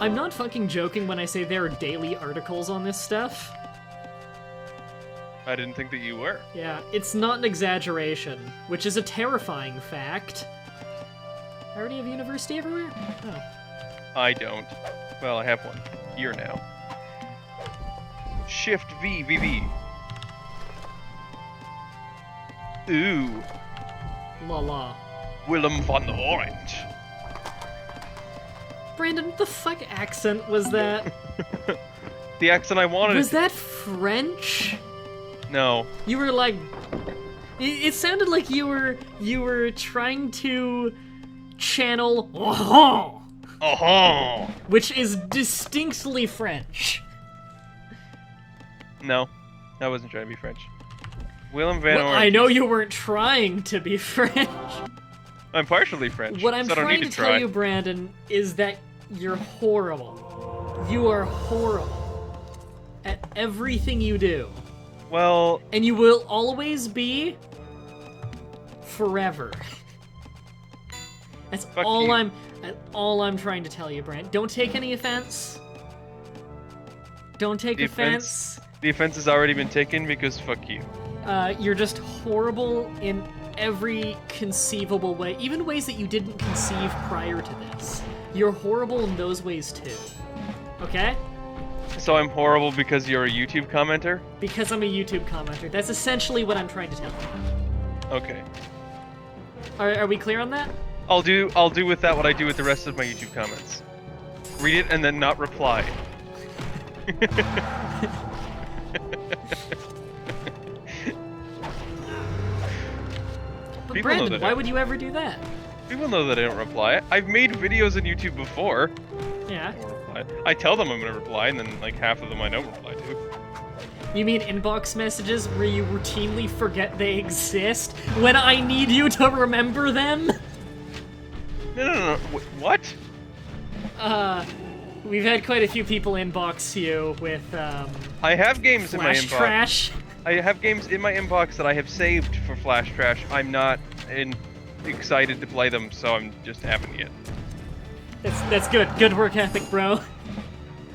I'm not fucking joking when I say there are daily articles on this stuff. I didn't think that you were. Yeah, it's not an exaggeration, which is a terrifying fact. I already have university everywhere? Oh. I don't. Well, I have one. Here now. Shift V, V, V. Ooh. La la. Willem van Orange. Brandon, what the fuck accent was that? The accent I wanted. Was that French? No. You were like... It sounded like you were trying to channel... Oh. Which is distinctly French. No. I wasn't trying to be French. Willem van Orange. I know you weren't trying to be French. I'm partially French. What I'm so I don't trying need to try. tell you, Brandon, is that you're horrible. You are horrible at everything you do. Well... And you will always be forever. That's Fuck all you. that's all I'm trying to tell you, Brandon. Don't take any offense. Don't take offense. The offense has already been taken because fuck you. You're just horrible in every conceivable way, even ways that you didn't conceive prior to this. You're horrible in those ways too. Okay? So I'm horrible because you're a YouTube commenter? Because I'm a YouTube commenter. That's essentially what I'm trying to tell you. Okay. Are we clear on that? I'll do with that what I do with the rest of my YouTube comments. Read it and then not reply. But People know Brandon, that why would you ever do that? People know that I don't reply. I've made videos on YouTube before. Yeah. I don't reply. I tell them I'm gonna reply, and then like half of them I don't reply to. You mean inbox messages where you routinely forget they exist when I need you to remember them? No. What? We've had quite a few people inbox you with, I have games in my flash inbox. trash. I have games in my inbox that I have saved for Flash Trash. I'm not excited to play them, so I'm just haven't yet. That's good. Good work ethic, bro.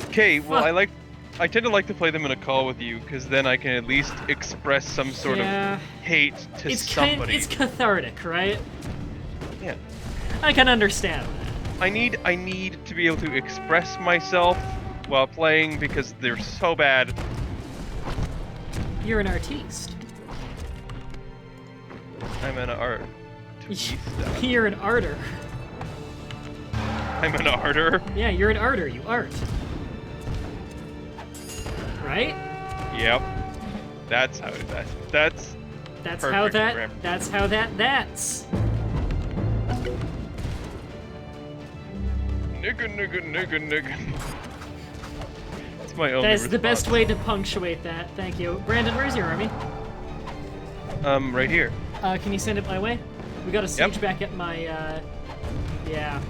Okay, well, Fuck. I tend to like to play them in a call with you, because then I can at least express some sort Yeah. of hate to somebody. It's cathartic, right? Yeah. I can understand that. I need to be able to express myself while playing because they're so bad. You're an artiste. I'm an artista. You're an arter. I'm an arter. Yeah, you're an arter. You art. Right? Yep. That's how that's That's perfect how that. grammar. That's how that's. Nigga. That's my only That's the best response. way to punctuate that. Thank you, Brandon. Where's your army? Right here. Can you send it my way? We got a siege Yep. back at my. Yeah.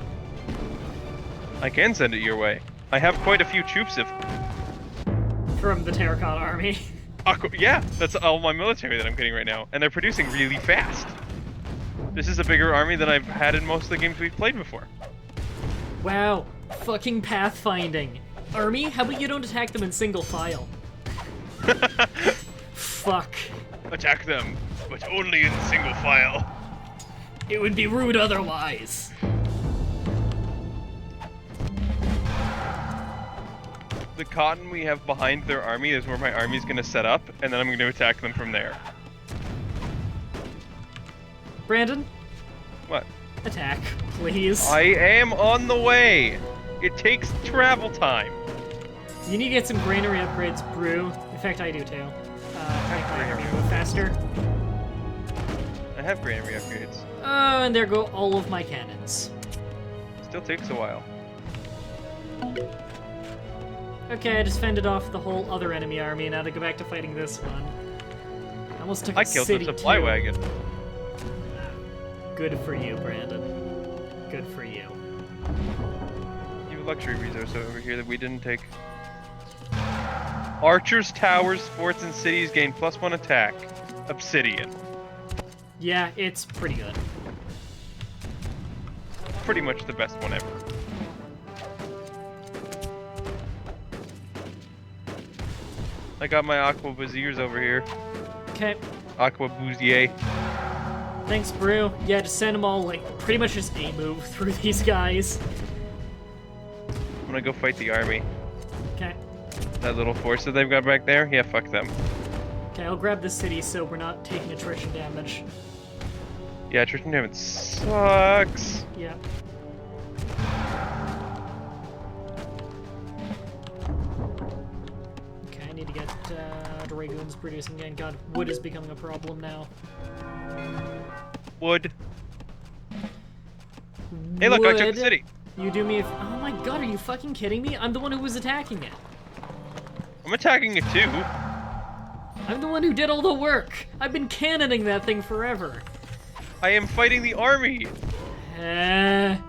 I can send it your way. I have quite a few troops if. From the Terracotta Army. Yeah, that's all my military that I'm getting right now, and they're producing really fast. This is a bigger army than I've had in most of the games we've played before. Wow, fucking pathfinding. Army, how about you don't attack them in single file? Fuck. Attack them, but only in single file. It would be rude otherwise. The cotton we have behind their army is where my army's gonna set up, and then I'm gonna attack them from there. Brandon, What? Attack, please. I am on the way. It takes travel time. You need to get some granary upgrades, Brew. In fact, I do too. Try to climb every move faster. I have granary upgrades. And there go all of my cannons. Still takes a while. Okay, I just fended off the whole other enemy army, now to go back to fighting this one. I almost took I a killed the city supply too. wagon. Good for you, Brandon. Good for you. You have a luxury resource over here that we didn't take. Archers, towers, forts, and cities gain +1 attack. Obsidian. Yeah, it's pretty good. Pretty much the best one ever. I got my Aqua Viziers over here. Okay. Aqua Bouzier. Thanks, Brew. Yeah, just send them all, like, pretty much just a move through these guys. I'm gonna go fight the army. Okay. That little force that they've got back there? Yeah, fuck them. Okay, I'll grab this city so we're not taking attrition damage. Yeah, attrition damage sucks. Yeah. Okay, I need to get Dragoons producing again. God, wood is becoming a problem now. Wood. Hey, look, I took the city. You do me a oh my god, are you fucking kidding me? I'm the one who was attacking it. I'm attacking it too. I'm the one who did all the work. I've been cannoning that thing forever. I am fighting the army. I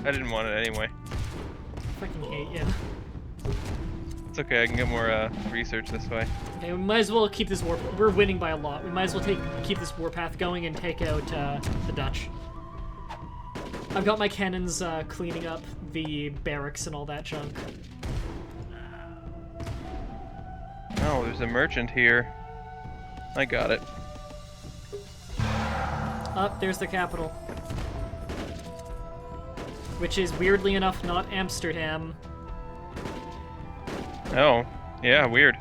I didn't want it anyway. fucking hate you. It's okay, I can get more research this way. Okay, we might as well keep this war. We're winning by a lot. We might as well keep this warpath going and take out the Dutch. I've got my cannons cleaning up the barracks and all that junk. Oh, there's a merchant here. I got it. Up there's the capital, which is weirdly enough not Amsterdam. Oh, yeah, weird.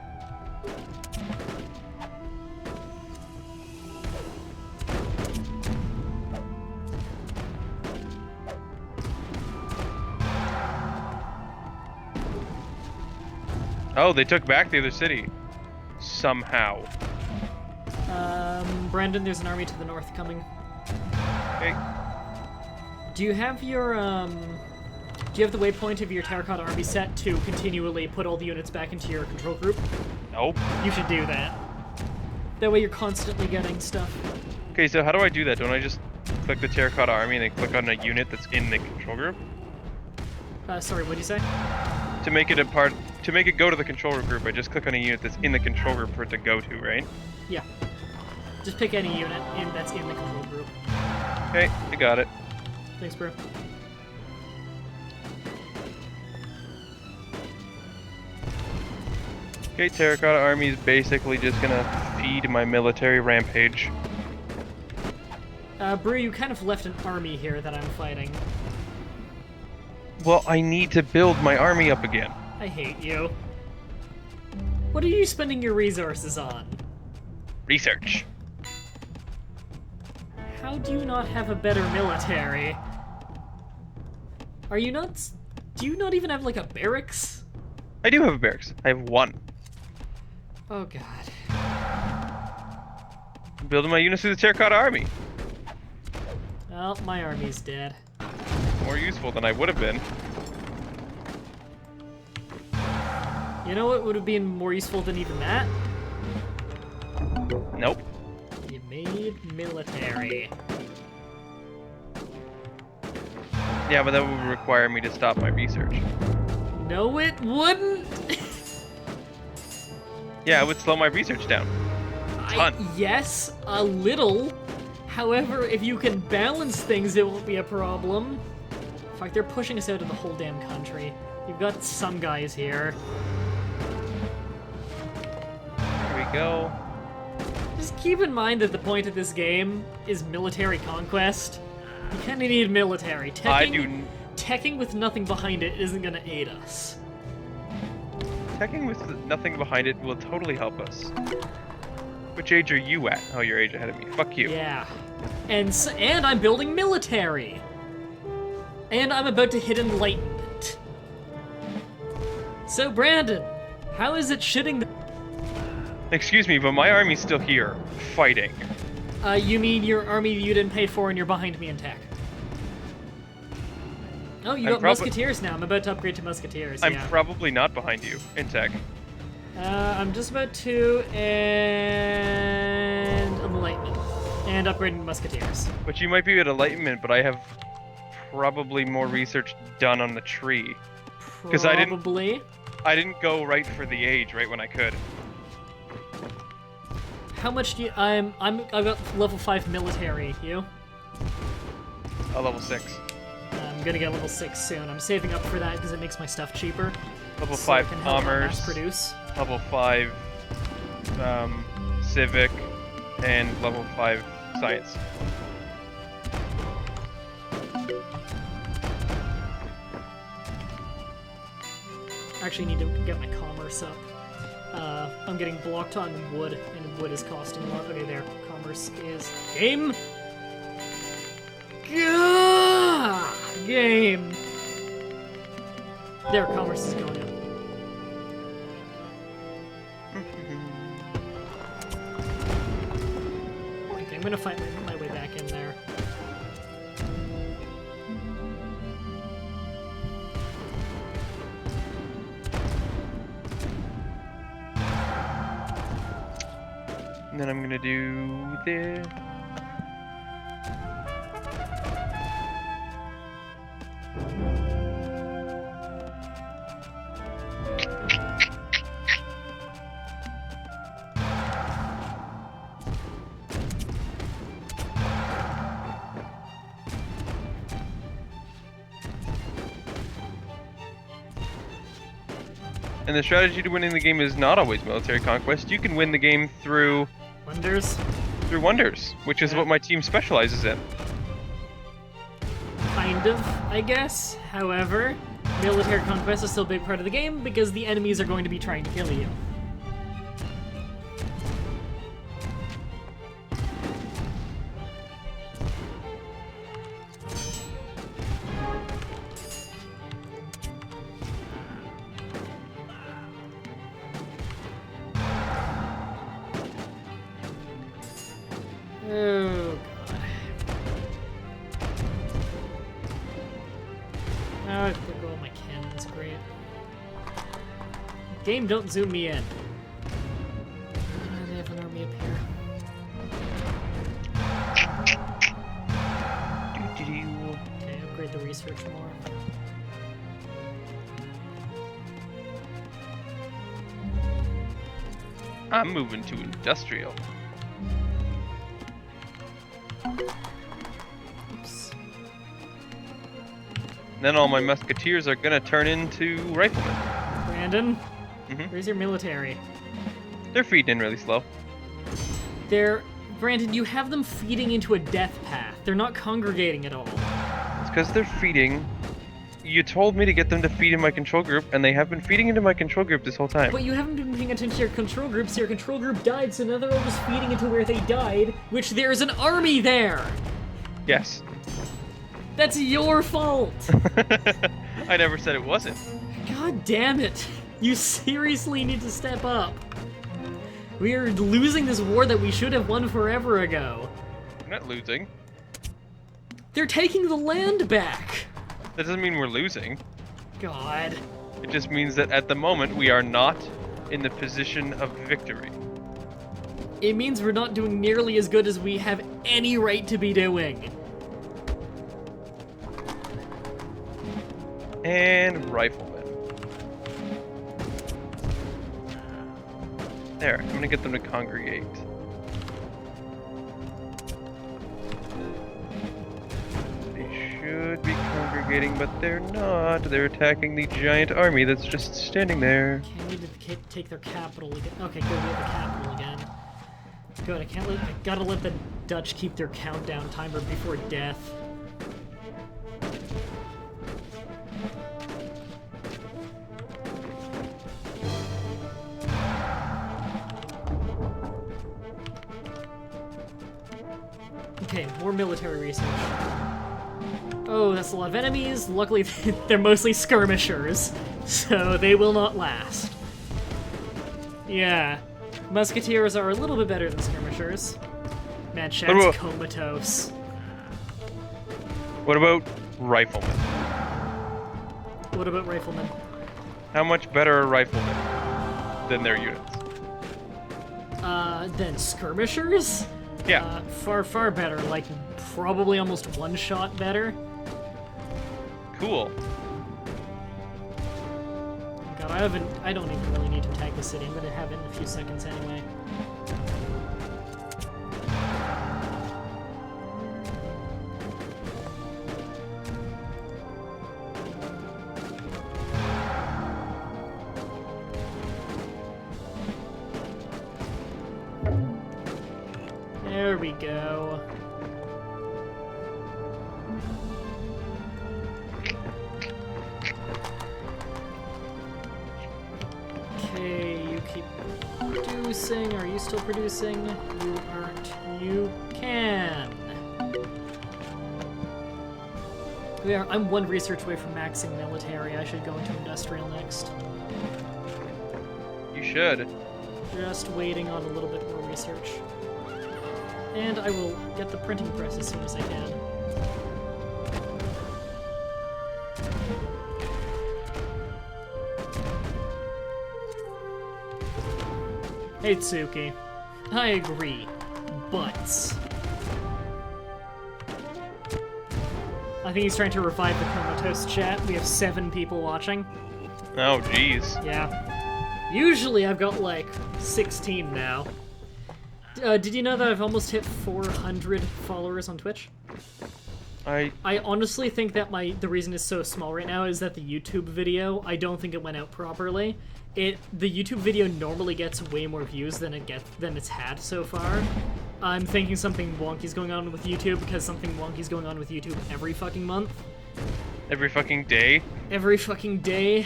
Oh, they took back the other city. Somehow. Brandon, there's an army to the north coming. Okay. Do you have your, do you have the waypoint of your terracotta army set to continually put all the units back into your control group? Nope. You should do that. That way you're constantly getting stuff. Okay, so how do I do that? Don't I just click the terracotta army and then click on a unit that's in the control group? Sorry, what'd you say? To make it a part, to make it go to the control group, I just click on a unit that's in the control group for it to go to, right? Yeah. Just pick any unit that's in the control group. Okay, I got it. Thanks, bro. Okay, terracotta army is basically just gonna feed my military rampage. Brew, you kind of left an army here that I'm fighting. Well, I need to build my army up again. I hate you. What are you spending your resources on? Research. How do you not have a better military? Are you not... Do you not even have, like, a barracks? I do have a barracks. I have one. Oh, God. I'm building my units through the terracotta army. Well, my army's dead. More useful than I would have been. You know what would have been more useful than even that? Nope. You made military. Yeah, but that would require me to stop my research. No, it wouldn't! Yeah, it would slow my research down. Ton. Yes, a little. However, if you can balance things, it won't be a problem. In fact, they're pushing us out of the whole damn country. You've got some guys here. There we go. Just keep in mind that the point of this game is military conquest. You kind of need military. Teching with nothing behind it isn't going to aid us. Teching with nothing behind it will totally help us. Which age are you at? Oh, you're age ahead of me. Fuck you. Yeah. And I'm building military. And I'm about to hit enlightenment. So Brandon, how is it shitting the... Excuse me, but my army's still here, fighting. You mean your army you didn't pay for and you're behind me in tech? Oh, you got musketeers now. I'm about to upgrade to musketeers. I'm probably not behind you in tech. I'm just about to, and enlightenment, and upgrading to musketeers. But you might be at enlightenment, but I have probably more research done on the tree. Because I didn't go right for the age right when I could. How much do you? I've got level 5 military. You? A level 6. I'm gonna get level 6 soon. I'm saving up for that because it makes my stuff cheaper. Level so 5 I can help commerce. mass produce. Level 5 civic, and level 5 science. I actually need to get my commerce up. I'm getting blocked on wood, and wood is costing a lot. Okay, there. Commerce is game. Gah! Game. There, commerce is going in. Okay, I'm gonna find my way back in there. And then I'm gonna do this. And the strategy to winning the game is not always military conquest. You can win the game through Wonders? Through wonders, which is what my team specializes in. Kind of, I guess. However, military conquest is still a big part of the game because the enemies are going to be trying to kill you. Oh, God. Oh, I click all my cannons, great. Game, don't zoom me in. They have an army up here. Okay, upgrade the research more. I'm moving to industrial. Oops. Then all my musketeers are gonna turn into riflemen. Brandon, Mm-hmm. where's your military? They're feeding in really slow. Brandon, you have them feeding into a death path. They're not congregating at all. It's because they're feeding. You told me to get them to feed in my control group, and they have been feeding into my control group this whole time. But you haven't been paying attention to your control group, so your control group died, so now they're all just feeding into where they died, which there's an army there! Yes. That's your fault! I never said it wasn't. God damn it! You seriously need to step up. We are losing this war that we should have won forever ago. We're not losing. They're taking the land back! That doesn't mean we're losing. God. It just means that at the moment we are not in the position of victory. It means we're not doing nearly as good as we have any right to be doing. And riflemen. There, I'm gonna get them to congregate. They should be congregating, but they're not. They're attacking the giant army that's just standing there. Okay, I need to take their capital again. Okay, good, we have the capital again. Good, I gotta let the Dutch keep their countdown timer before death. Okay, more military research. Oh, that's a lot of enemies. Luckily, they're mostly skirmishers, so they will not last. Yeah, musketeers are a little bit better than skirmishers. Man, Shad's comatose. What about riflemen? What about riflemen? How much better are riflemen than their units? Than skirmishers? Yeah. Far, far better. Like, probably almost one shot better. Cool. God, I don't even really need to attack the city. I'm gonna have it in a few seconds anyway. There we go. Okay, you keep producing. Are you still producing? You aren't. You can. I'm one research away from maxing military. I should go into industrial next. You should. Just waiting on a little bit more research. And I will get the printing press as soon as I can. Hey Tsuki, I agree, but I think he's trying to revive the comatose chat. We have 7 people watching. Oh, jeez. Yeah. Usually I've got like 16 now. Did you know that I've almost hit 400 followers on Twitch? I honestly think that the reason it's so small right now is that the YouTube video, I don't think it went out properly. The YouTube video normally gets way more views than it's had so far. I'm thinking something wonky's going on with YouTube because something wonky's going on with YouTube every fucking month. Every fucking day? Every fucking day.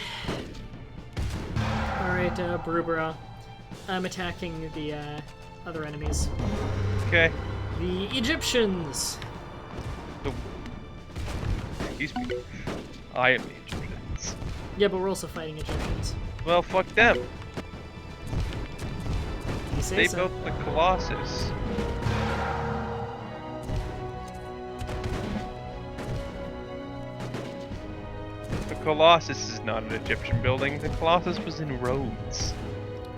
Alright, Berubera. I'm attacking the, other enemies. Okay. The Egyptians! These people. I am the Egyptians. Yeah, but we're also fighting Egyptians. Well, fuck them. You say They so. built the Colossus. The Colossus is not an Egyptian building. The Colossus was in Rhodes.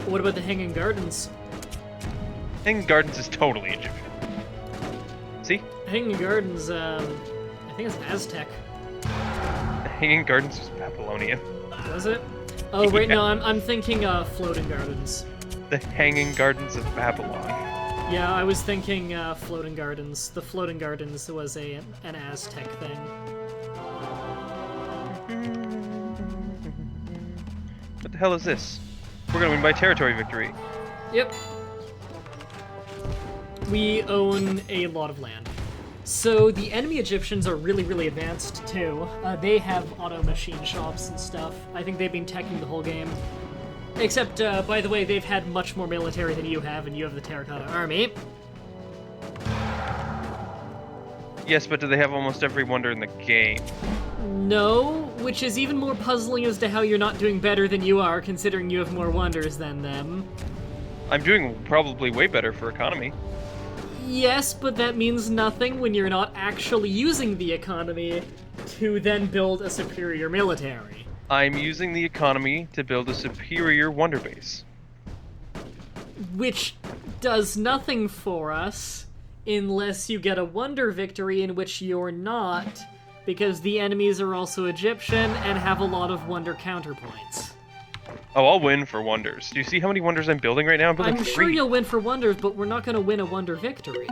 What about the Hanging Gardens? Hanging Gardens is totally Egyptian. See? Hanging Gardens, I think it's Aztec. The Hanging Gardens was Babylonian. Was it? Oh, wait, Yeah. no, I'm thinking, Floating Gardens. The Hanging Gardens of Babylon. Yeah, I was thinking, Floating Gardens. The Floating Gardens was an Aztec thing. What the hell is this? We're gonna win by territory victory. Yep. We own a lot of land. So the enemy Egyptians are really, really advanced too. They have auto machine shops and stuff. I think they've been teching the whole game. Except, by the way, they've had much more military than you have, and you have the Terracotta Army. Yes, but do they have almost every wonder in the game? No, which is even more puzzling as to how you're not doing better than you are, considering you have more wonders than them. I'm doing probably way better for economy. Yes, but that means nothing when you're not actually using the economy to then build a superior military. I'm using the economy to build a superior wonder base. Which does nothing for us unless you get a wonder victory in which you're not, because the enemies are also Egyptian and have a lot of wonder counterpoints. Oh, I'll win for wonders. Do you see how many wonders I'm building right now? I'm building I'm 3. sure you'll win for wonders, but we're not going to win a wonder victory.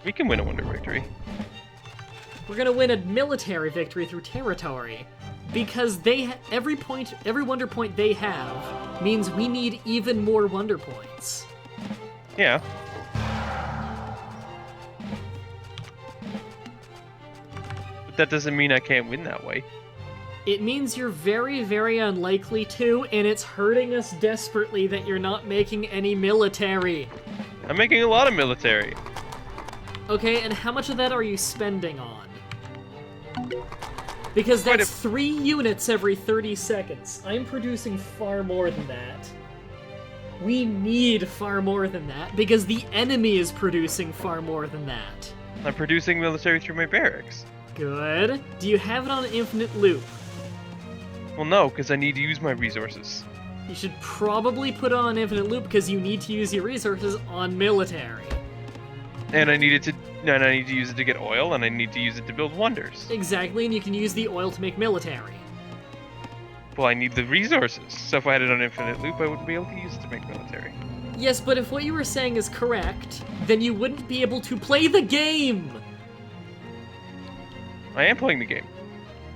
We can win a wonder victory. We're going to win a military victory through territory. Because every wonder point they have means we need even more wonder points. Yeah. But that doesn't mean I can't win that way. It means you're very, very unlikely to, and it's hurting us desperately that you're not making any military. I'm making a lot of military. Okay, and how much of that are you spending on? Because that's 3 units every 30 seconds. I'm producing far more than that. We need far more than that, because the enemy is producing far more than that. I'm producing military through my barracks. Good. Do you have it on an infinite loop? Well, no, because I need to use my resources. You should probably put it on infinite loop because you need to use your resources on military. And I need to use it to get oil, and I need to use it to build wonders. Exactly, and you can use the oil to make military. Well, I need the resources. So if I had it on infinite loop, I wouldn't be able to use it to make military. Yes, but if what you were saying is correct, then you wouldn't be able to play the game! I am playing the game.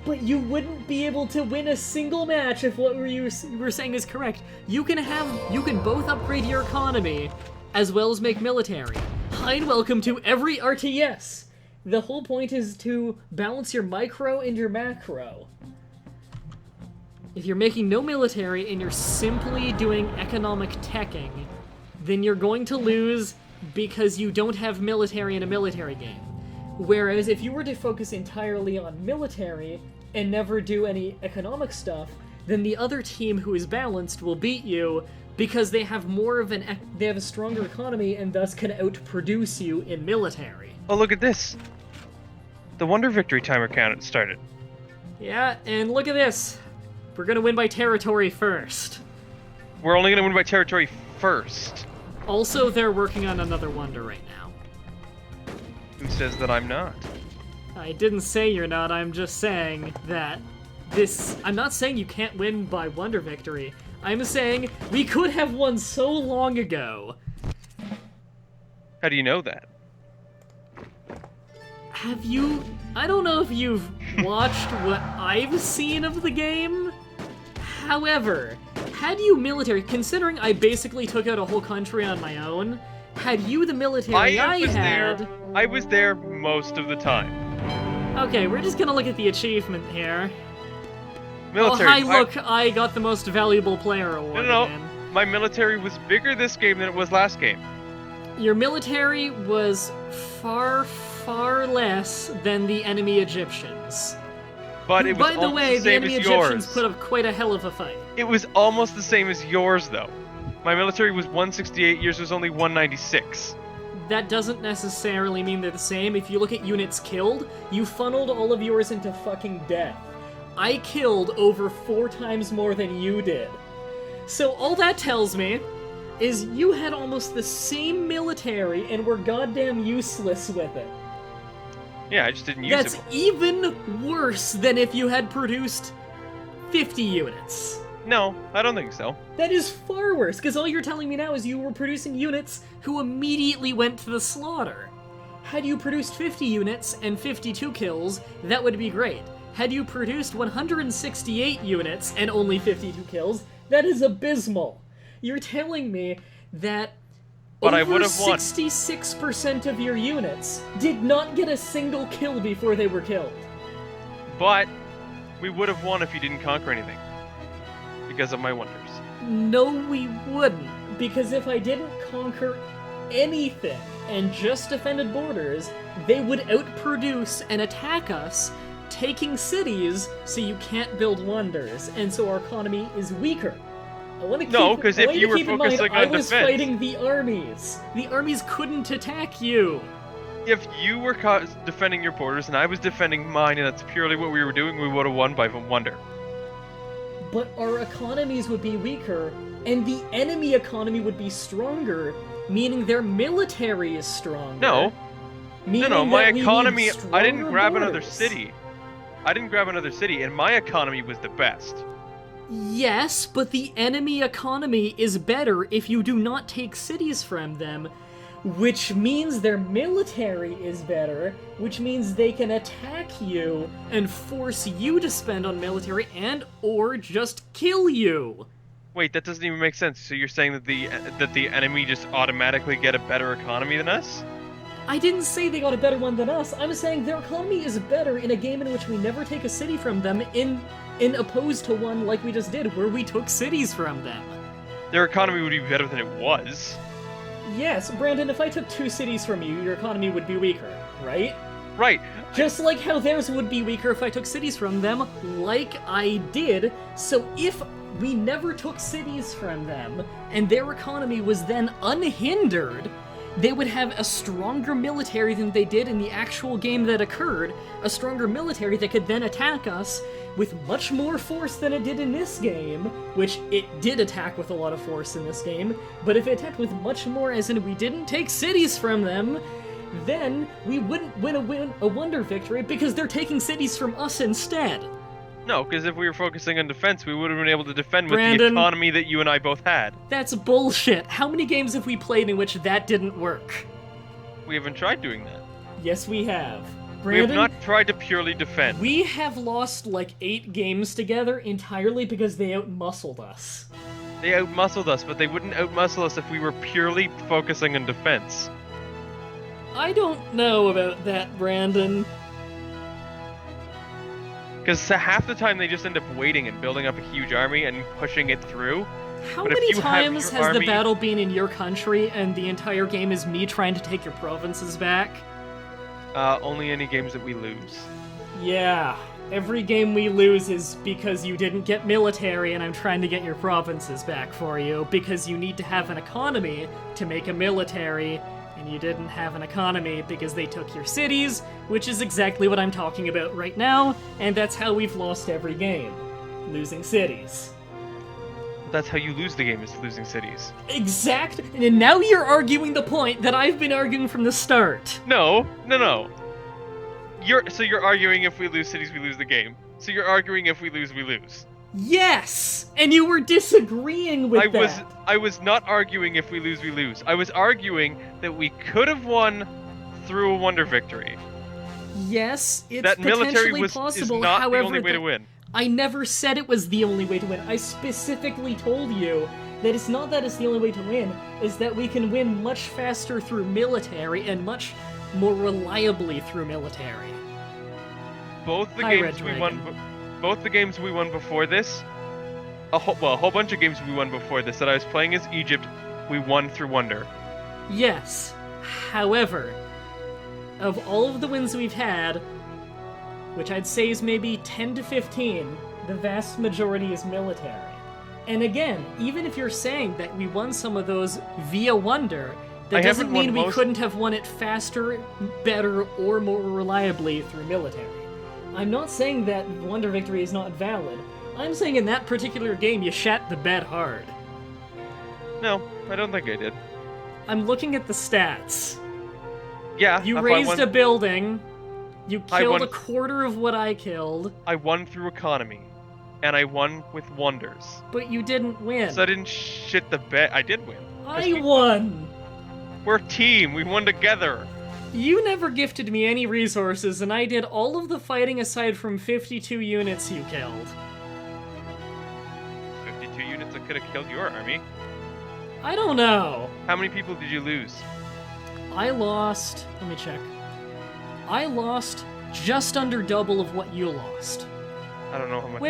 But you wouldn't be able to win a single match if what you were saying is correct. You can both upgrade your economy as well as make military. Hi and welcome to every RTS! The whole point is to balance your micro and your macro. If you're making no military and you're simply doing economic teching, then you're going to lose because you don't have military in a military game. Whereas if you were to focus entirely on military and never do any economic stuff, then the other team who is balanced will beat you because they have they have a stronger economy and thus can outproduce you in military. Oh, look at this. The Wonder Victory timer count started. Yeah, and look at this. We're gonna win by territory first. We're only gonna win by territory first. Also, they're working on another wonder right now. Who says that I'm not? I didn't say you're not, I'm just saying that I'm not saying you can't win by wonder victory. I'm saying we could have won so long ago. How do you know that? Have you... I don't know if you've watched what I've seen of the game. However, had you military, considering I basically took out a whole country on my own, had you the military I was there most of the time. Okay, we're just gonna look at the achievement here. Military. Oh, hi, look, I got the most valuable player award. No. My military was bigger this game than it was last game. Your military was far, far less than the enemy Egyptians. But it was By the way, the enemy Egyptians put up quite a hell of a fight. It was almost the same as yours, though. My military was 168, yours was only 196. That doesn't necessarily mean they're the same. If you look at units killed, you funneled all of yours into fucking death. I killed over 4 times more than you did. So all that tells me is you had almost the same military and were goddamn useless with it. Yeah, I just didn't use it. That's even worse than if you had produced 50 units. No, I don't think so. That is far worse, because all you're telling me now is you were producing units who immediately went to the slaughter. Had you produced 50 units and 52 kills, that would be great. Had you produced 168 units and only 52 kills, that is abysmal. You're telling me that but over I would have won. 66% of your units did not get a single kill before they were killed. But we would have won if you didn't conquer anything. Because of my wonders. No, we wouldn't. Because if I didn't conquer anything and just defended borders, they would outproduce and attack us, taking cities so you can't build wonders, and so our economy is weaker. I want to keep, no, because if you were focusing on defense, I was fighting the armies. The armies couldn't attack you. If you were defending your borders and I was defending mine, and that's purely what we were doing, we would have won by wonder. But our economies would be weaker, and the enemy economy would be stronger, meaning their military is stronger. No, my economy, I didn't grab borders. another city. I didn't grab another city, and my economy was the best. Yes, but the enemy economy is better if you do not take cities from them, which means their military is better, which means they can attack you and force you to spend on military and or just kill you. Wait, that doesn't even make sense. So you're saying that the enemy just automatically get a better economy than us? I didn't say they got a better one than us. I'm saying their economy is better in a game in which we never take a city from them in opposed to one like we just did, where we took cities from them. Their economy would be better than it was. Yes, Brandon, if I took 2 cities from you, your economy would be weaker, right? Right. Just like how theirs would be weaker if I took cities from them, like I did. So if we never took cities from them, and their economy was then unhindered, they would have a stronger military than they did in the actual game that occurred, a stronger military that could then attack us with much more force than it did in this game, which it did attack with a lot of force in this game, but if it attacked with much more, as in we didn't take cities from them, then we wouldn't win a wonder victory because they're taking cities from us instead. No, because if we were focusing on defense, we would have been able to defend with Brandon, the economy that you and I both had. That's bullshit. How many games have we played in which that didn't work? We haven't tried doing that. Yes, we have. We have Brandon, not tried to purely defend. we have lost like 8 games together entirely because they outmuscled us. They outmuscled us, but they wouldn't outmuscle us if we were purely focusing on defense. I don't know about that, Brandon. Because half the time they just end up waiting and building up a huge army and pushing it through. How But if many you have times your has the army- battle been in your country and the entire game is me trying to take your provinces back? Only any games that we lose. Yeah, every game we lose is because you didn't get military and I'm trying to get your provinces back for you, because you need to have an economy to make a military, and you didn't have an economy because they took your cities, which is exactly what I'm talking about right now, and that's how we've lost every game. Losing cities. That's how you lose the game, is losing cities. Exact, and now you're arguing the point that I've been arguing from the start. No. You're arguing if we lose cities, we lose the game. So you're arguing if we lose, we lose. Yes! And you were disagreeing with that. I was not arguing if we lose, we lose. I was arguing that we could have won through a wonder victory. Yes, it's That military potentially is possible. not However, the only way to win. I never said it was the only way to win. I specifically told you that it's not that it's the only way to win, is that we can win much faster through military and much more reliably through military. Both the Hi, games Red we won, Dragon. both the games we won before this, a whole bunch of games we won before this that I was playing as Egypt, we won through wonder. Yes. However, of all of the wins we've had, which I'd say is maybe 10 to 15, the vast majority is military. And again, even if you're saying that we won some of those via wonder, that I doesn't haven't won mean we most- couldn't have won it faster, better, or more reliably through military. I'm not saying that wonder victory is not valid. I'm saying in that particular game you shat the bed hard. No, I don't think I did. I'm looking at the stats. Yeah, You if I raised won- a building. You I killed won- a quarter of what I killed, I won through economy, and I won with wonders. but you didn't win. So I didn't shit the bed. I did win. I won! We're a team. We won together. You never gifted me any resources, and I did all of the fighting aside from 52 units you killed. 52 units that could have killed your army. I don't know. How many people did you lose? I lost... Let me check. I lost just under double of what you lost. I don't know how much.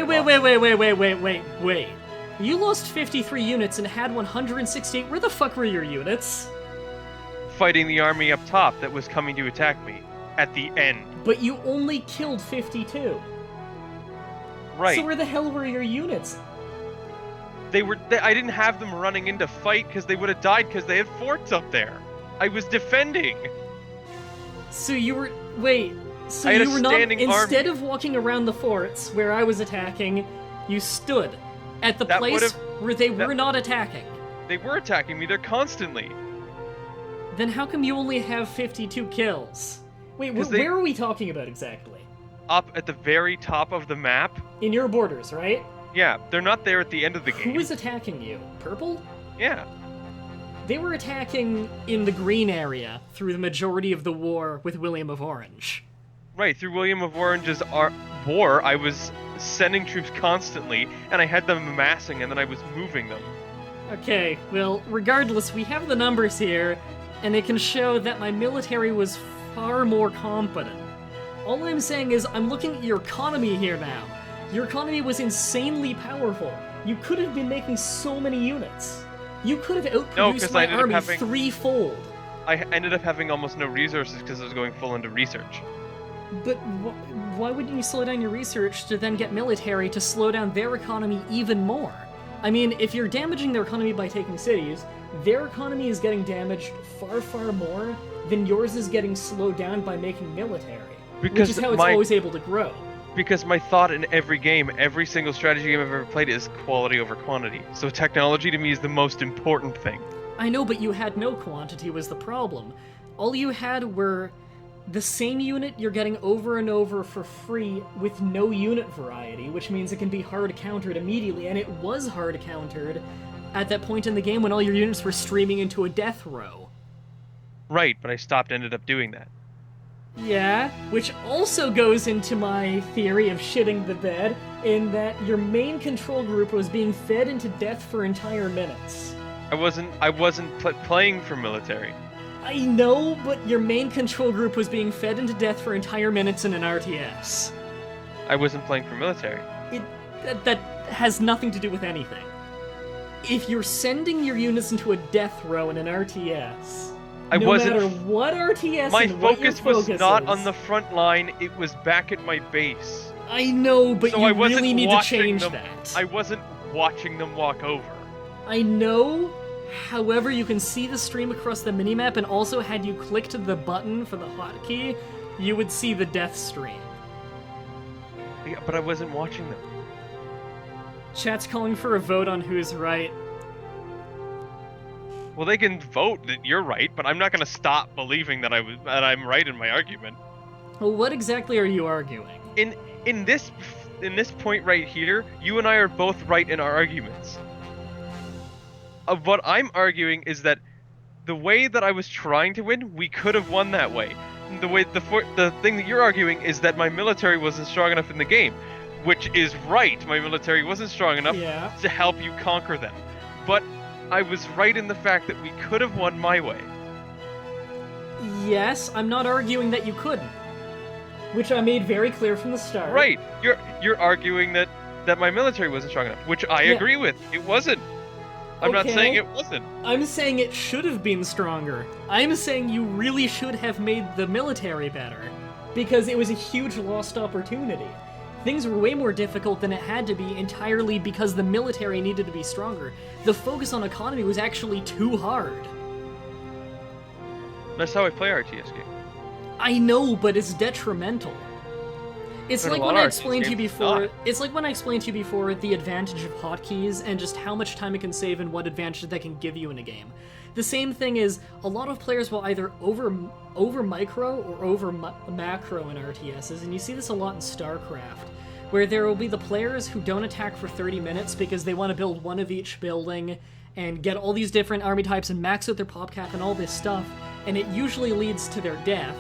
Wait. You lost 53 units and had 168. Where the fuck were your units? Fighting the army up top that was coming to attack me at the end. But you only killed 52. Right. So where the hell were your units? I didn't have them running in to fight because they would have died because they had forts up there. I was defending. So you were... Wait. So I had you a were not... standing Instead army. of walking around the forts where I was attacking, you stood at the That place would've- where they were that- not attacking. They were attacking me. They're constantly. Then how come you only have 52 kills? Wait, 'Cause where are we talking about exactly? Up at the very top of the map. In your borders, right? Yeah, they're not there at the end of the game. Who is attacking you? Purple? Yeah. They were attacking in the green area through the majority of the war with William of Orange. Right, through William of Orange's war, I was sending troops constantly, and I had them amassing, and then I was moving them. Okay, well, regardless, we have the numbers here, and it can show that my military was far more competent. All I'm saying is, I'm looking at your economy here now. Your economy was insanely powerful. You could have been making so many units. You could have No, outproduced 'cause I my ended up army having- threefold. I ended up having almost no resources because I was going full into research. But why wouldn't you slow down your research to then get military to slow down their economy even more? I mean, if you're damaging their economy by taking cities, their economy is getting damaged far, far more than yours is getting slowed down by making military. Because which is how it's my- always able to grow. Because my thought in every game, every single strategy game I've ever played is quality over quantity. So technology to me is the most important thing. I know, but you had no quantity was the problem. All you had were the same unit you're getting over and over for free with no unit variety, which means it can be hard countered immediately, and it was hard countered at that point in the game when all your units were streaming into a death row. Right, but I ended up doing that. Yeah, which also goes into my theory of shitting the bed, in that your main control group was being fed into death for entire minutes. I wasn't playing for military. I know, but your main control group was being fed into death for entire minutes in an RTS. I wasn't playing for military. That has nothing to do with anything. If you're sending your units into a death row in an RTS, no matter what RTS My and what your focus was focus not is, on the front line, it was back at my base. I know, but So you I wasn't really need to watching change them, that. I wasn't watching them walk over. I know, however, you can see the stream across the minimap, and also had you clicked the button for the hotkey, you would see the death stream. Yeah, but I wasn't watching them. Chat's calling for a vote on who's right. Well, they can vote that you're right, but I'm not going to stop believing that I'm right in my argument. Well, what exactly are you arguing? In this point right here, you and I are both right in our arguments. What I'm arguing is that the way that I was trying to win, we could have won that way. The thing that you're arguing is that my military wasn't strong enough in the game, which is right. My military wasn't strong enough to help you conquer them. But I was right in the fact that we could have won my way. Yes, I'm not arguing that you couldn't. Which I made very clear from the start. Right. You're arguing that my military wasn't strong enough, which I agree with. It wasn't. I'm not saying it wasn't. I'm saying it should have been stronger. I'm saying you really should have made the military better. Because it was a huge lost opportunity. Things were way more difficult than it had to be entirely because the military needed to be stronger. The focus on economy was actually too hard. That's how I play RTS games. I know, but it's detrimental. It's like when I explained to you before. It's like when I explained to you before the advantage of hotkeys and just how much time it can save and what advantage that can give you in a game. The same thing is a lot of players will either over micro or over macro in RTSs, and you see this a lot in StarCraft, where there will be the players who don't attack for 30 minutes because they want to build one of each building and get all these different army types and max out their pop cap and all this stuff, and it usually leads to their death.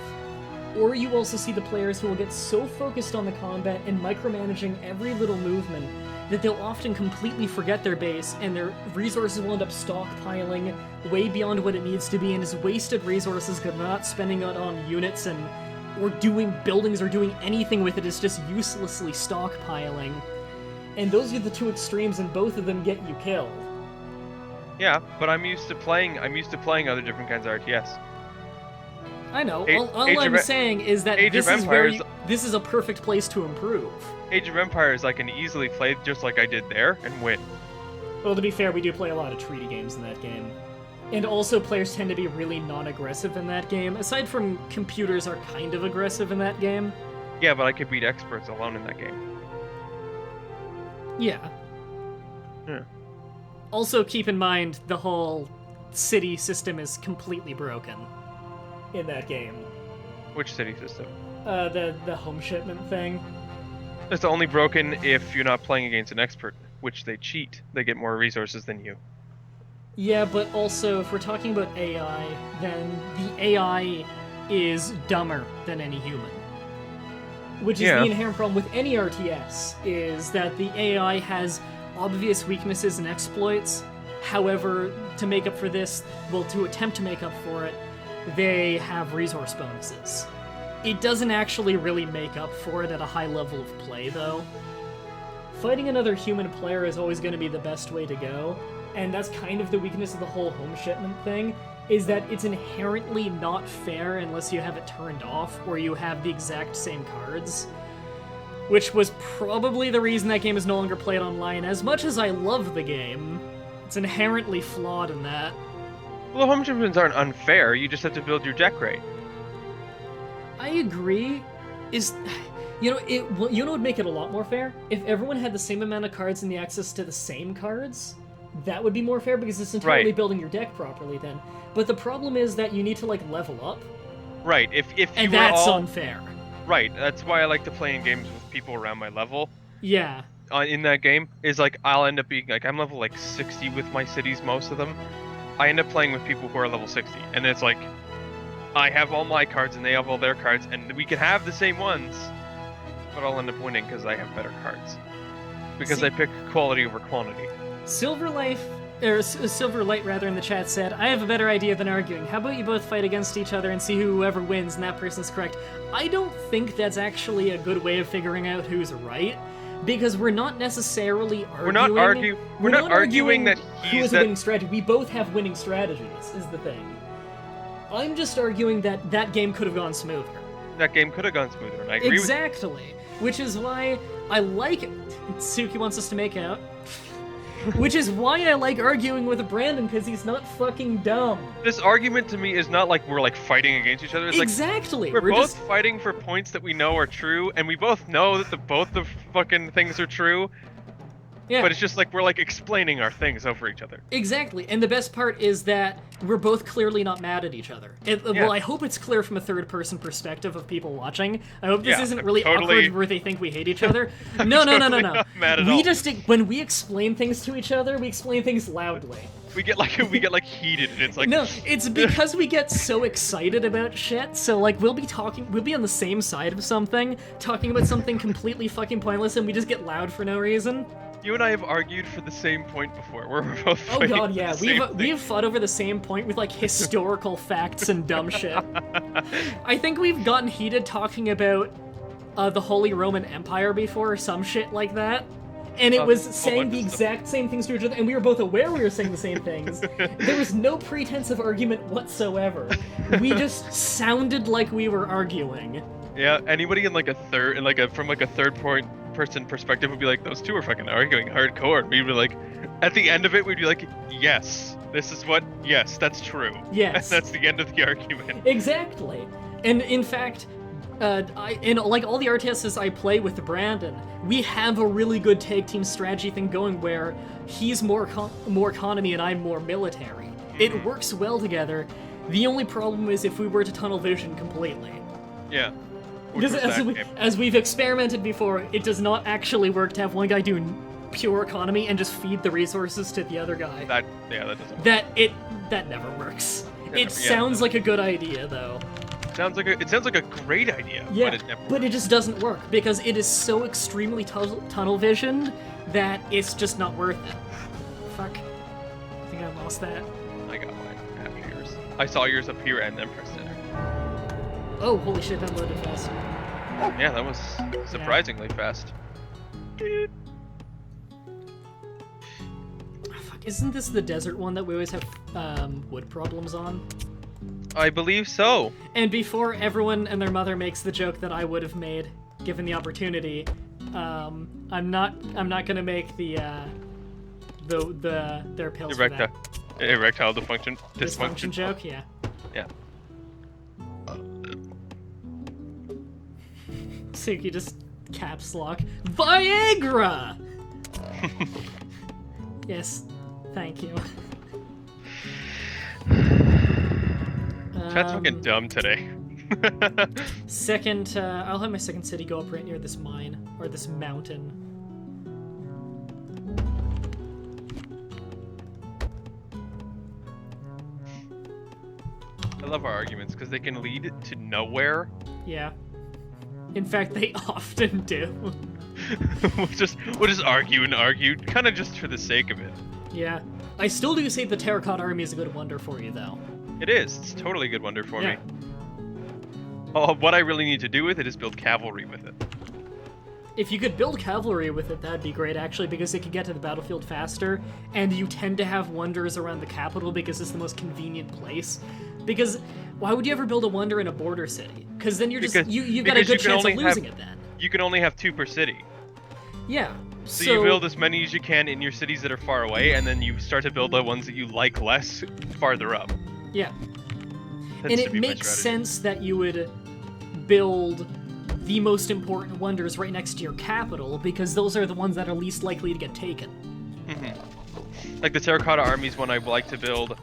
Or you also see the players who will get so focused on the combat and micromanaging every little movement that they'll often completely forget their base, and their resources will end up stockpiling way beyond what it needs to be, and is wasted resources because they're not spending it on units or doing buildings or doing anything with it. It's just uselessly stockpiling. And those are the two extremes, and both of them get you killed. Yeah, but I'm used to playing other different kinds of RTS. I know. All I'm saying is that this is a perfect place to improve. Age of Empires I can easily play just like I did there and win. Well, to be fair, we do play a lot of treaty games in that game. And also, players tend to be really non-aggressive in that game. Aside from computers are kind of aggressive in that game. Yeah, but I could beat experts alone in that game. Yeah. Yeah. Also, keep in mind, the whole city system is completely broken in that game. Which city system? The home shipment thing. It's only broken if you're not playing against an expert, which they cheat. They get more resources than you. Yeah, but also, if we're talking about AI, then the AI is dumber than any human. Which is the inherent problem with any RTS, is that the AI has obvious weaknesses and exploits. However, to make up for this, well, to attempt to make up for it, they have resource bonuses. It doesn't actually really make up for it at a high level of play, though. fighting another human player is always going to be the best way to go, and that's kind of the weakness of the whole home shipment thing, is that it's inherently not fair unless you have it turned off or you have the exact same cards. Which was probably the reason that game is no longer played online. As much as I love the game, it's inherently flawed in that. Well, the home shipments aren't unfair. You just have to build your deck right. I agree. You know what would make it a lot more fair? If everyone had the same amount of cards and the access to the same cards, that would be more fair because it's entirely building your deck properly then. But the problem is that you need to like level up. Right. If you and were that's all... unfair. Right. That's why I like to play in games with people around my level. Yeah. In that game is like I'll end up being like I'm level like 60 with my cities, most of them. I end up playing with people who are level 60, and it's like I have all my cards and they have all their cards, and we can have the same ones. But I'll end up winning because I have better cards. Because I pick quality over quantity. Silverlight in the chat said, I have a better idea than arguing. How about you both fight against each other and see whoever wins and that person's correct? I don't think that's actually a good way of figuring out who's right. Because we're not necessarily arguing. We're not arguing that who has a winning strategy. We both have winning strategies, is the thing. I'm just arguing that that game could have gone smoother. That game could have gone smoother, and I agree Exactly. Which is why I like it. Suki wants us to make out. Which is why I like arguing with Brandon, because he's not fucking dumb. This argument to me is not like we're like fighting against each other. It's exactly. Like, we're both fighting for points that we know are true, and we both know that both the fucking things are true. Yeah. But it's just like we're like explaining our things over each other. Exactly. And the best part is that we're both clearly not mad at each other. Well, I hope it's clear from a third-person perspective of people watching. I hope this isn't really awkward where they think we hate each other. No. Not mad at all. When we explain things to each other, we explain things loudly. We get like heated, and it's like no, it's because we get so excited about shit. So like we'll be on the same side of something, talking about something completely fucking pointless, and we just get loud for no reason. You and I have argued for the same point before, where we're both oh god, yeah, we've fought over the same point with like historical facts and dumb shit. I think we've gotten heated talking about the Holy Roman Empire before, or some shit like that. And it was saying the exact same things to each other, and we were both aware we were saying the same things. There was no pretense of argument whatsoever. We just sounded like we were arguing. Yeah, anybody in like a third, from a third person perspective would be like, those two are fucking arguing hardcore. And we'd be like, at the end of it, we'd be like, yes, that's true. Yes. And that's the end of the argument. Exactly. And in fact, like all the RTSs I play with Brandon, we have a really good tag team strategy thing going where he's more economy and I'm more military. Mm-hmm. It works well together. The only problem is if we were to tunnel vision completely. Yeah. Because as we've experimented before, it does not actually work to have one guy do pure economy and just feed the resources to the other guy. That doesn't work. That never works. It sounds like a good idea, though. It sounds like a great idea, yeah, but it never works. But it just doesn't work, because it is so extremely tunnel visioned that it's just not worth it. Fuck. I think I lost that. I got mine after yours. I saw yours up here and then pressed enter. Oh, holy shit, that loaded fast. Yeah, that was surprisingly fast. Oh, fuck, isn't this the desert one that we always have wood problems on? I believe so. And before everyone and their mother makes the joke that I would have made, given the opportunity, I'm not gonna make their pills for that. Erectile dysfunction joke, yeah. Yeah. Suki just caps lock Viagra. Yes, thank you. Chat's fucking dumb today. I'll have my second city go up right near this mine or this mountain. I love our arguments because they can lead to nowhere. Yeah. In fact, they often do. we'll just argue and argue, kind of just for the sake of it. Yeah. I still do say the Terracotta Army is a good wonder for you, though. It is. It's totally a good wonder for me. Oh, what I really need to do with it is build cavalry with it. If you could build cavalry with it, that'd be great, actually, because it could get to the battlefield faster, and you tend to have wonders around the capital because it's the most convenient place. Because why would you ever build a wonder in a border city? Because then you've got a good chance of losing it then. You can only have 2 per city. Yeah. So you build as many as you can in your cities that are far away, and then you start to build the ones that you like less farther up. Yeah. Tends And to it be my makes strategy. sense that you would build the most important wonders right next to your capital, because those are the ones that are least likely to get taken. Like the Terracotta Army's one I like to build